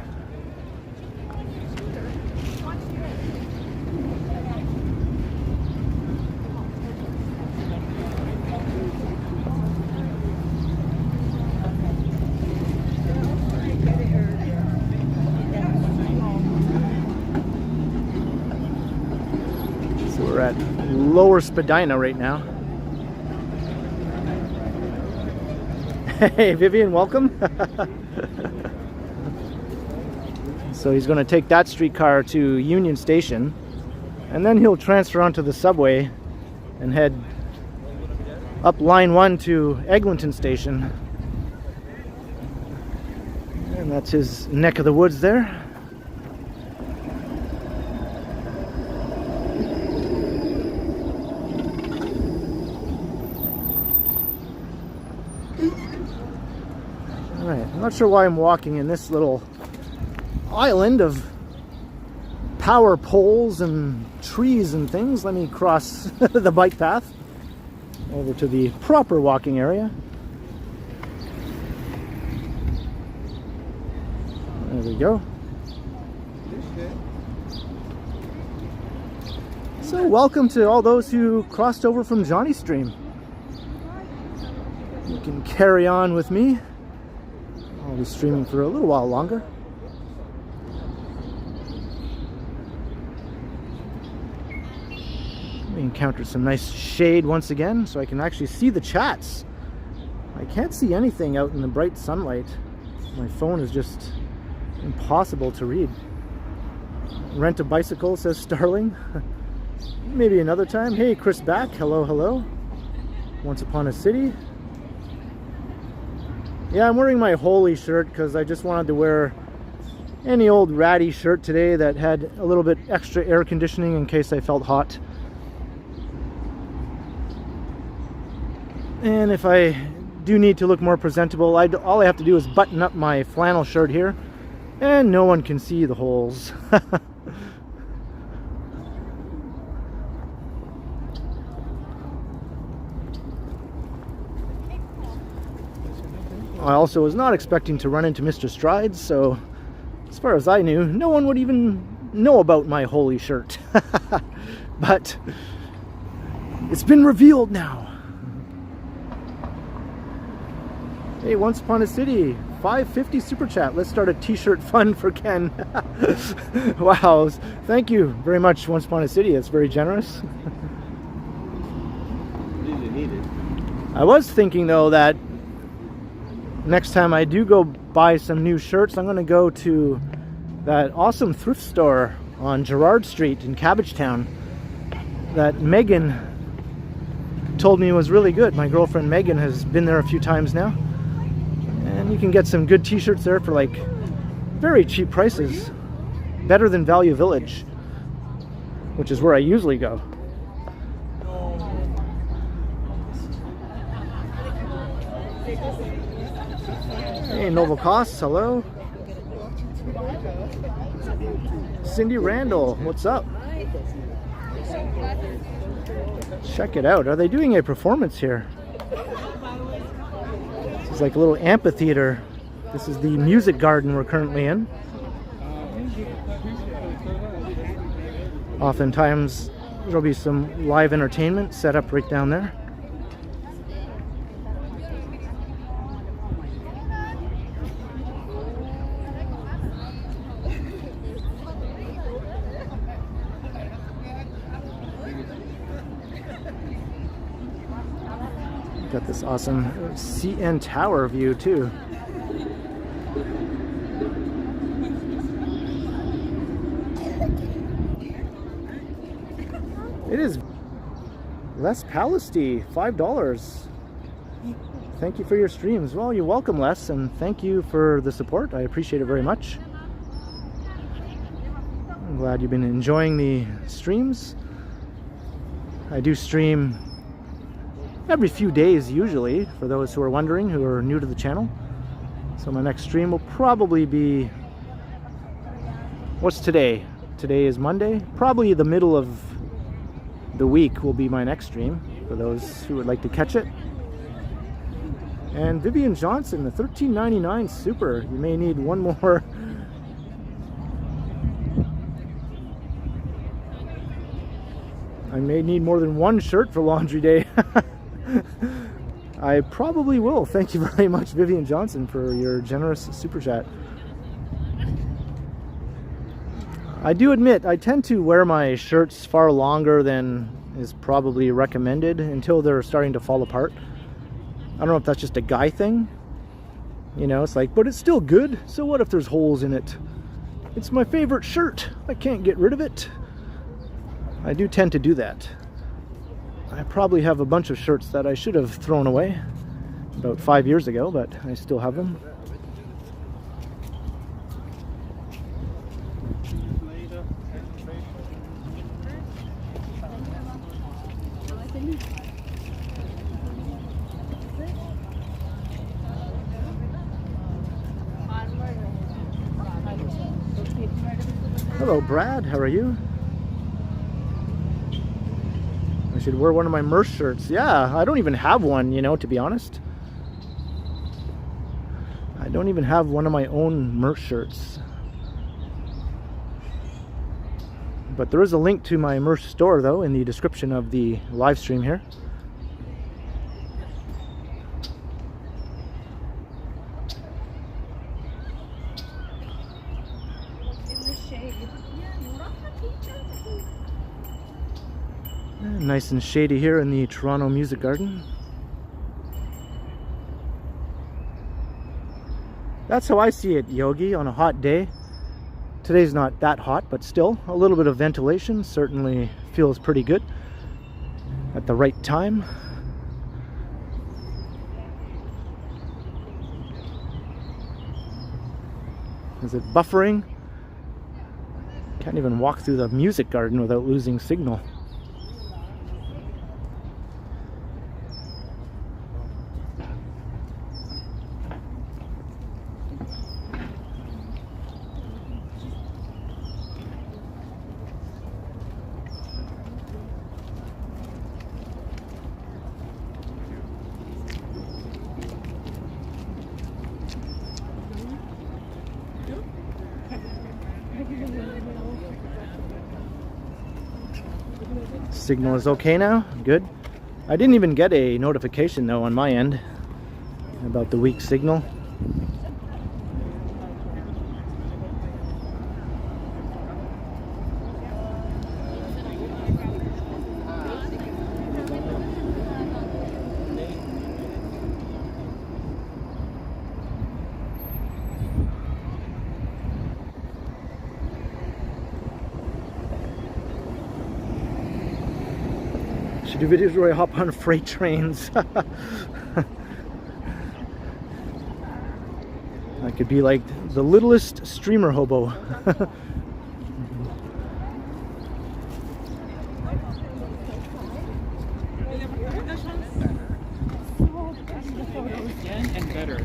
Speaker 1: So we're at Lower Spadina right now. Hey Vivian, welcome. So he's going to take that streetcar to Union Station, and then he'll transfer onto the subway and head up line 1 to Eglinton Station. And that's his neck of the woods there. Alright, I'm not sure why I'm walking in this little island of power poles and trees and things. Let me cross the bike path over to the proper walking area. There we go. So welcome to all those who crossed over from Johnny Stream. You can carry on with me. I'll be streaming for a little while longer. We encountered some nice shade once again, so I can actually see the chats. I can't see anything out in the bright sunlight. My phone is just impossible to read. Rent a bicycle, says Starling. Maybe another time. Hey, Chris Back. Hello, hello. Once Upon a City. Yeah, I'm wearing my Holy shirt because I just wanted to wear any old ratty shirt today that had a little bit extra air conditioning in case I felt hot. And if I do need to look more presentable, all I have to do is button up my flannel shirt here And no one can see the holes. I also was not expecting to run into Mr. Strides, so as far as I knew, no one would even know about my holy shirt. But it's been revealed now. Hey, Once Upon a City, $5.50 super chat. Let's start a t-shirt fund for Ken. Wow, thank you very much, Once Upon a City. It's very generous.
Speaker 6: Really need it.
Speaker 1: I was thinking though that next time I do go buy some new shirts, I'm going to go to that awesome thrift store on Gerrard Street in Cabbagetown that Megan told me was really good. My girlfriend Megan has been there a few times now. And you can get some good t-shirts there for like very cheap prices. Better than Value Village, which is where I usually go. Hey, Noble Costs, hello. Cindy Randall, what's up? Check it out. Are they doing a performance here? This is like a little amphitheater. This is the music garden we're currently in. Oftentimes there'll be some live entertainment set up right down there. Got this awesome CN Tower view too. It is Les Palesty, $5. Thank you for your streams. Well, you're welcome, Les, and thank you for the support. I appreciate it very much. I'm glad you've been enjoying the streams. I do stream every few days usually, for those who are wondering, who are new to the channel. So my next stream will probably be, what's today? Today is Monday. Probably the middle of the week will be my next stream, for those who would like to catch it. And Vivian Johnson, the $13.99 super. You may need one more. I may need more than one shirt for laundry day. I probably will. Thank you very much, Vivian Johnson, for your generous super chat. I do admit I tend to wear my shirts far longer than is probably recommended until they're starting to fall apart. I don't know if that's just a guy thing. You know, it's like, but it's still good. So what if there's holes in it? It's my favorite shirt. I can't get rid of it. I do tend to do that. I probably have a bunch of shirts that I should have thrown away about 5 years ago, but I still have them. Hello, Brad. How are you? I should wear one of my merch shirts. Yeah, I don't even have one, you know, to be honest. I don't even have one of my own merch shirts. But there is a link to my merch store, though, in the description of the live stream here. Nice and shady here in the Toronto Music Garden. That's how I see it, Yogi, on a hot day. Today's not that hot, but still a little bit of ventilation certainly feels pretty good at the right time. Is it buffering? Can't even walk through the music garden without losing signal. Signal is okay now. Good. I didn't even get a notification though on my end about the weak signal. Should do videos where I hop on freight trains. I could be like the littlest streamer hobo.
Speaker 4: And better.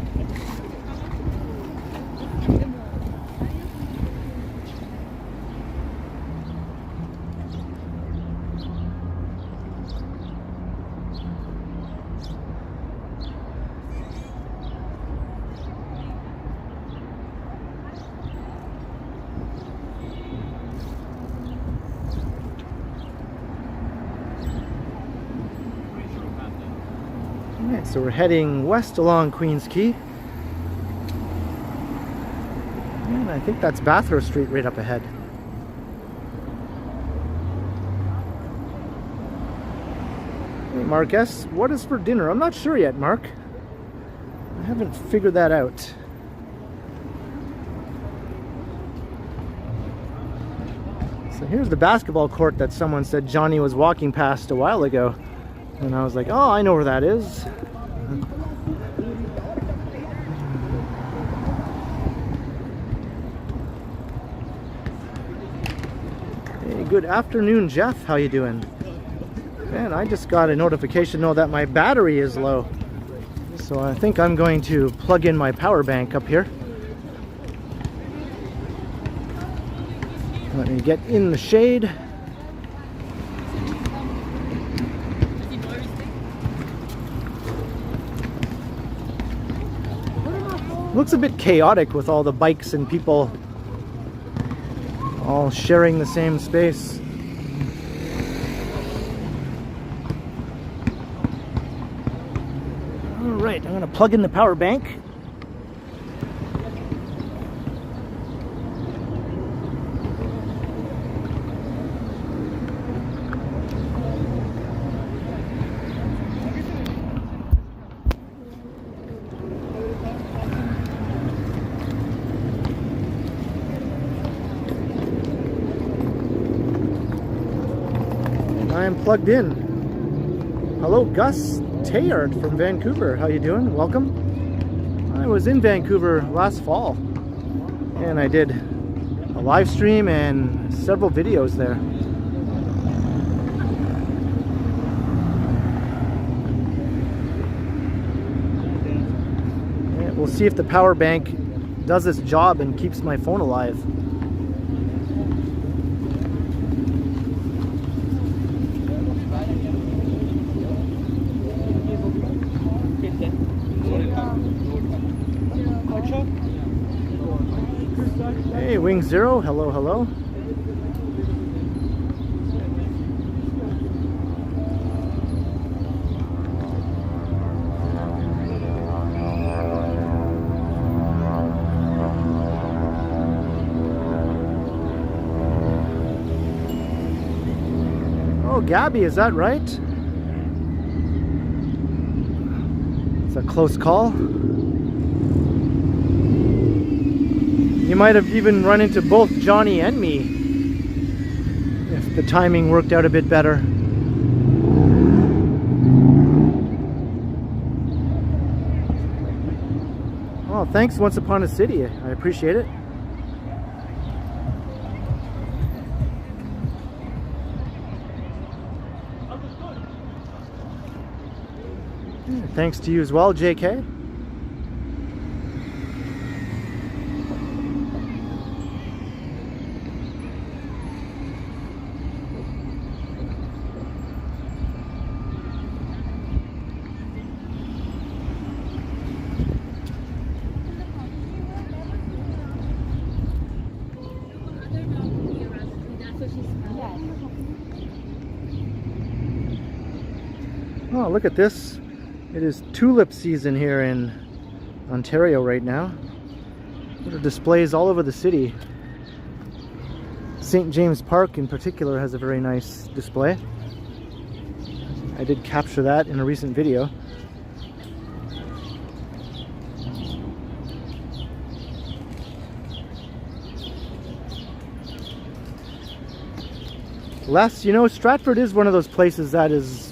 Speaker 1: Alright, so we're heading west along Queens Quay. And I think that's Bathurst Street right up ahead. Hey Mark S., what is for dinner? I'm not sure yet, Mark. I haven't figured that out. So here's the basketball court that someone said Johnny was walking past a while ago. And I was like, oh, I know where that is. Hey, good afternoon, Jeff. How you doing? Man, I just got a notification that my battery is low. So I think I'm going to plug in my power bank up here. Let me get in the shade. Looks a bit chaotic with all the bikes and people all sharing the same space. Alright, I'm going to plug in the power bank. I'm plugged in. Hello, Gus Tayard from Vancouver. How you doing? Welcome. I was in Vancouver last fall and I did a live stream and several videos there. Yeah, we'll see if the power bank does its job and keeps my phone alive. Hey, Wing Zero, hello, hello. Oh, Gabby, is that right? It's a close call. You might have even run into both Johnny and me if the timing worked out a bit better. Oh, thanks Once Upon a City. I appreciate it. Thanks to you as well, JK. Oh, look at this. It is tulip season here in Ontario right now. There are displays all over the city. St. James Park in particular has a very nice display. I did capture that in a recent video. Les, you know, Stratford is one of those places that is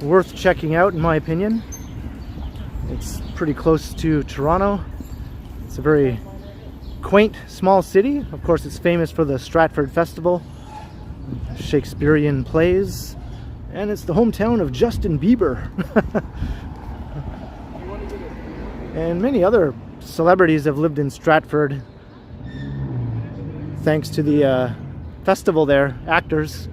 Speaker 1: worth checking out, in my opinion. It's pretty close to Toronto. It's a very quaint, small city. Of course, it's famous for the Stratford Festival, Shakespearean plays, and it's the hometown of Justin Bieber. And many other celebrities have lived in Stratford thanks to the festival there, actors.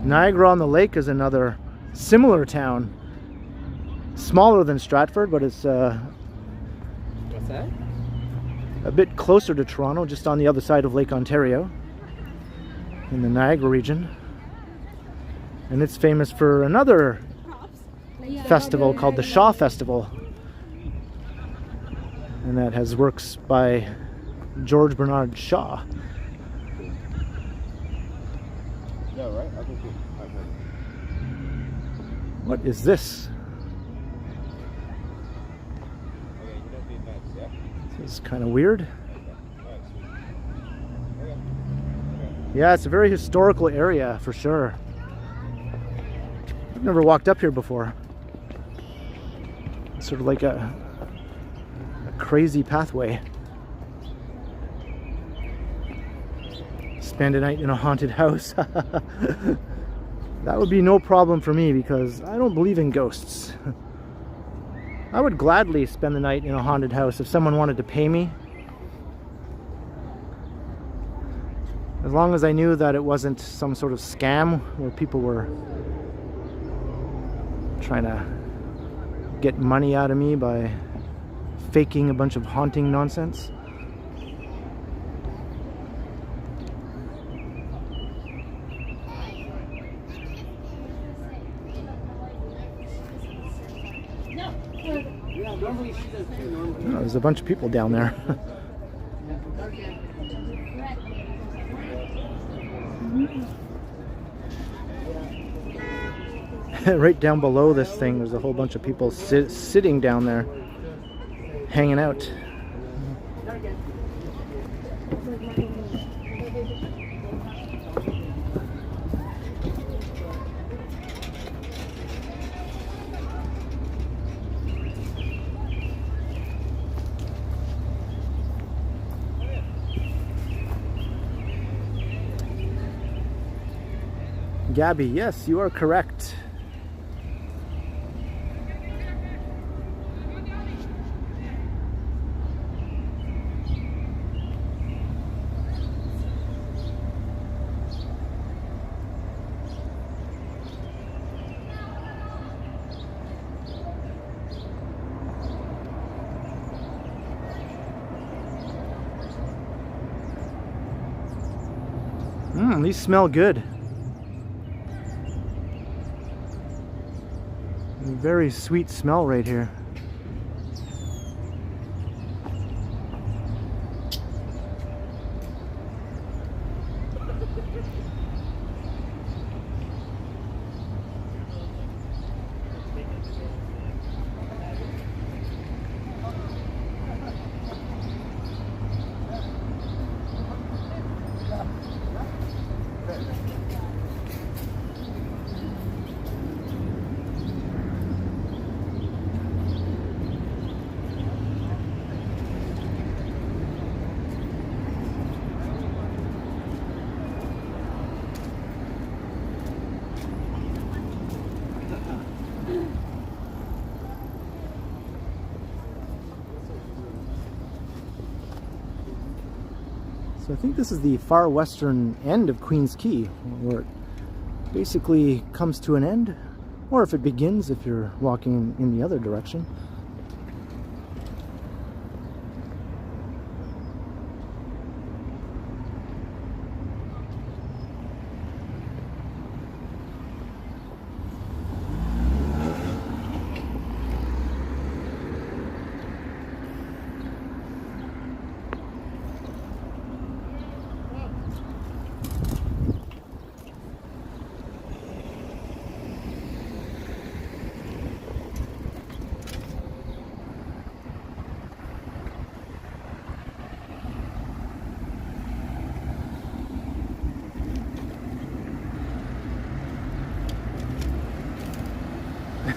Speaker 1: Niagara-on-the-Lake is another similar town. Smaller than Stratford, but it's
Speaker 7: What's that?
Speaker 1: a bit closer to Toronto, just on the other side of Lake Ontario, in the Niagara region. And it's famous for another festival called the Shaw Festival. And that has works by George Bernard Shaw.
Speaker 7: Yeah, right? I think
Speaker 1: What is this?
Speaker 7: okay, you don't need nuts, yeah?
Speaker 1: This is kind of weird. Yeah, it's a very historical area for sure. I've never walked up here before. It's sort of like a crazy pathway. Spend a night in a haunted house. That would be no problem for me because I don't believe in ghosts. I would gladly spend the night in a haunted house if someone wanted to pay me. As long as I knew that it wasn't some sort of scam where people were trying to get money out of me by faking a bunch of haunting nonsense. Oh, there's a bunch of people down there. Right down below this thing, there's a whole bunch of people sitting down there, hanging out. Gabby, yes, you are correct. These smell good. Very sweet smell right here. So I think this is the far western end of Queen's Quay, where it basically comes to an end, or if it begins if you're walking in the other direction.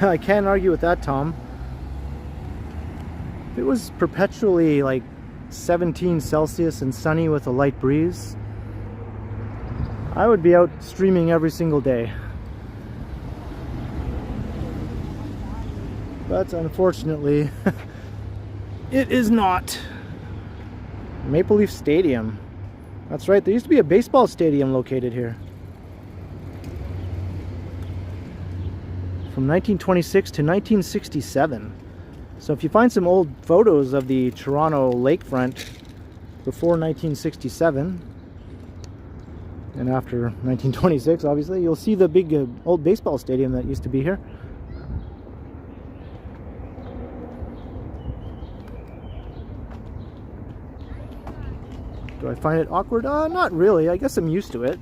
Speaker 1: I can't argue with that, Tom. If it was perpetually like 17 Celsius and sunny with a light breeze, I would be out streaming every single day. But unfortunately, it is not. Maple Leaf Stadium. That's right, there used to be a baseball stadium located here. From 1926 to 1967. So if you find some old photos of the Toronto lakefront before 1967, and after 1926, obviously, you'll see the big old baseball stadium that used to be here. Do I find it awkward? Not really. I guess I'm used to it.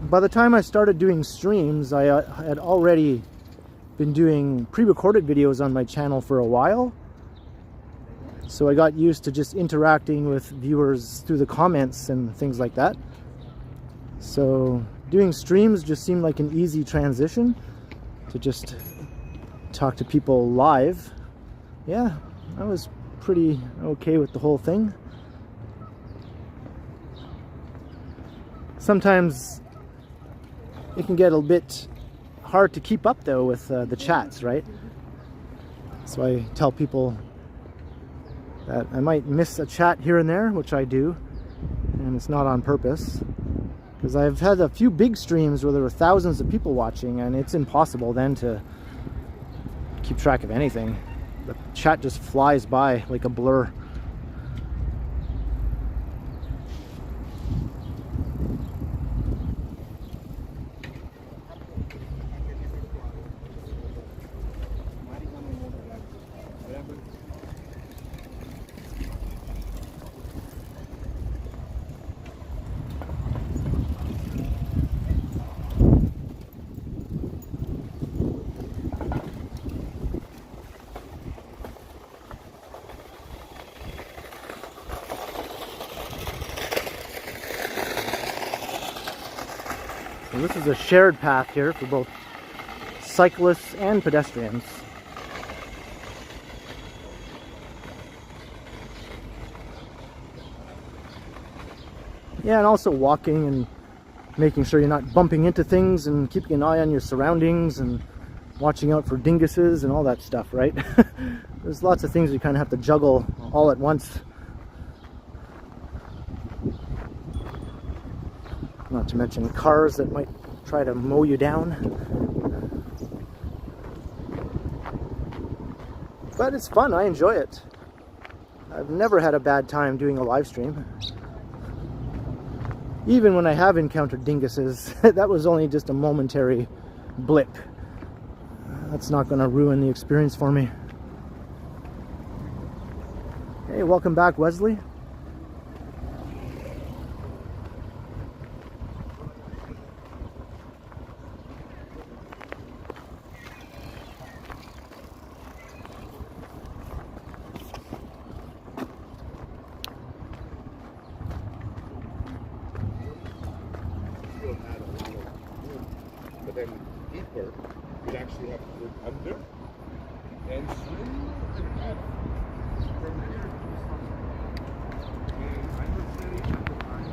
Speaker 1: By the time I started doing streams, I had already been doing pre-recorded videos on my channel for a while. So I got used to just interacting with viewers through the comments and things like that. So doing streams just seemed like an easy transition to just talk to people live. Yeah, I was pretty okay with the whole thing. Sometimes it can get a bit hard to keep up though with the chats, right? So I tell people that I might miss a chat here and there, which I do, and it's not on purpose. Because I've had a few big streams where there were thousands of people watching, and it's impossible then to keep track of anything. The chat just flies by like a blur. And this is a shared path here for both cyclists and pedestrians. Yeah, and also walking and making sure you're not bumping into things and keeping an eye on your surroundings and watching out for dinguses and all that stuff, right? There's lots of things you kind of have to juggle all at once. Not to mention cars that might try to mow you down. But it's fun, I enjoy it. I've never had a bad time doing a live stream. Even when I have encountered dinguses, that was only just a momentary blip. That's not going to ruin the experience for me. Hey, welcome back, Wesley.
Speaker 8: But then deeper, you'd actually have to go under and swim and paddle. From here to and understanding at the time.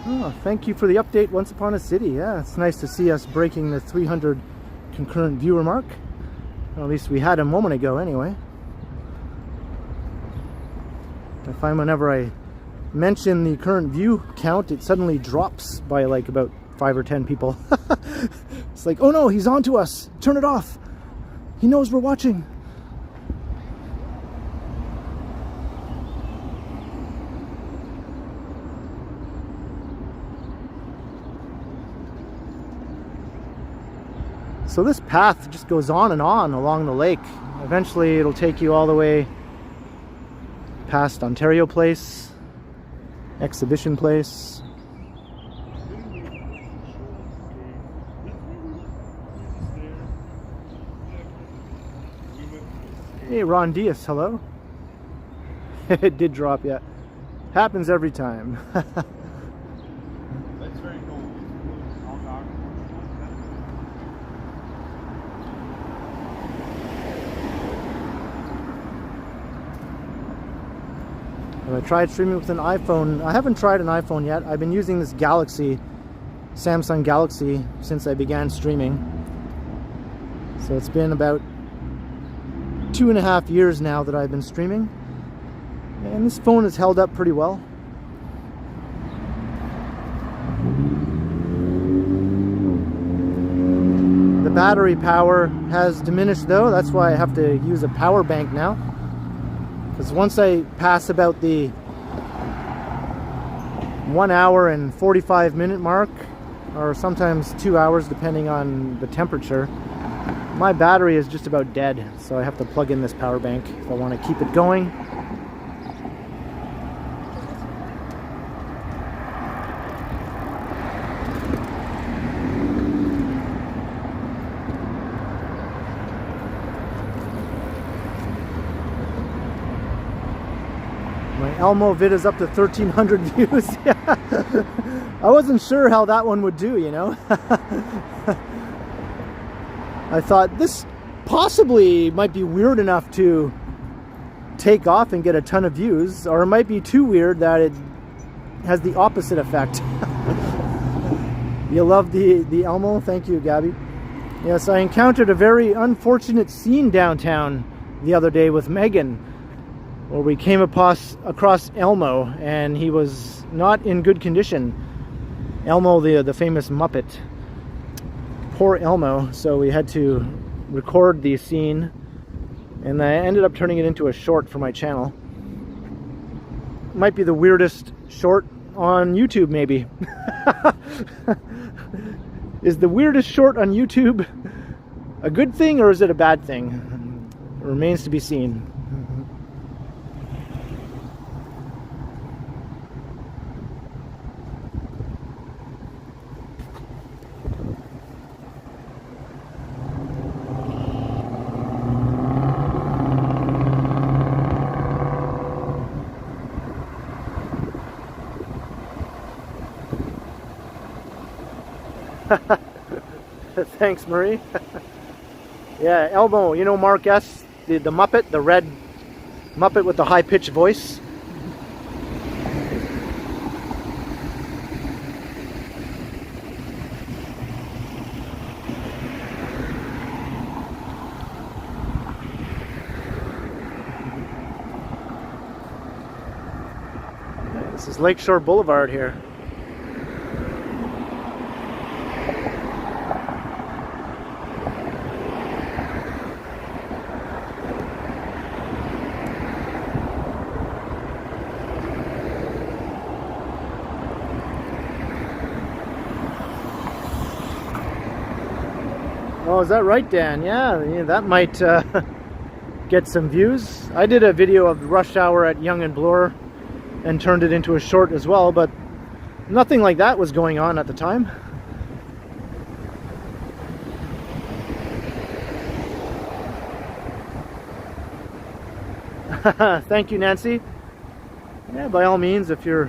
Speaker 1: Oh, thank you for the update, Once Upon a City. Yeah, it's nice to see us breaking the 300 concurrent viewer mark. Or at least we had a moment ago anyway. I find whenever I mention the current view count, it suddenly drops by like about 5 or 10 people. It's like, oh no, he's on to us. Turn it off. He knows we're watching. So this path just goes on and on along the lake. Eventually it'll take you all the way past Ontario Place exhibition place. Hey, Ron Diaz, hello. It did drop, yeah. Happens every time.
Speaker 8: That's very cool.
Speaker 1: I tried streaming with an iPhone. I haven't tried an iPhone yet. I've been using this Galaxy, Samsung Galaxy, since I began streaming. So it's been about 2.5 years now that I've been streaming. And this phone has held up pretty well. The battery power has diminished though. That's why I have to use a power bank now. Because once I pass about the 1 hour and 45-minute mark, or sometimes 2 hours depending on the temperature, my battery is just about dead. So I have to plug in this power bank if I want to keep it going. Elmo vid is up to 1,300 views. I wasn't sure how that one would do, you know. I thought this possibly might be weird enough to take off and get a ton of views, or it might be too weird that it has the opposite effect. You love the Elmo? Thank you, Gabby. Yes, I encountered a very unfortunate scene downtown the other day with Megan, where we came across Elmo, and he was not in good condition. Elmo, the famous Muppet. Poor Elmo. So we had to record the scene, and I ended up turning it into a short for my channel. Might be the weirdest short on YouTube, maybe. Is the weirdest short on YouTube a good thing, or is it a bad thing? It remains to be seen. Thanks, Marie. Yeah, Elmo, you know Mark S., the Muppet, the red Muppet with the high-pitched voice. This is Lakeshore Boulevard here. Oh, is that right, Dan? Yeah, that might get some views. I did a video of rush hour at Yonge and Bloor and turned it into a short as well, but nothing like that was going on at the time. Thank you, Nancy. Yeah, by all means, if you're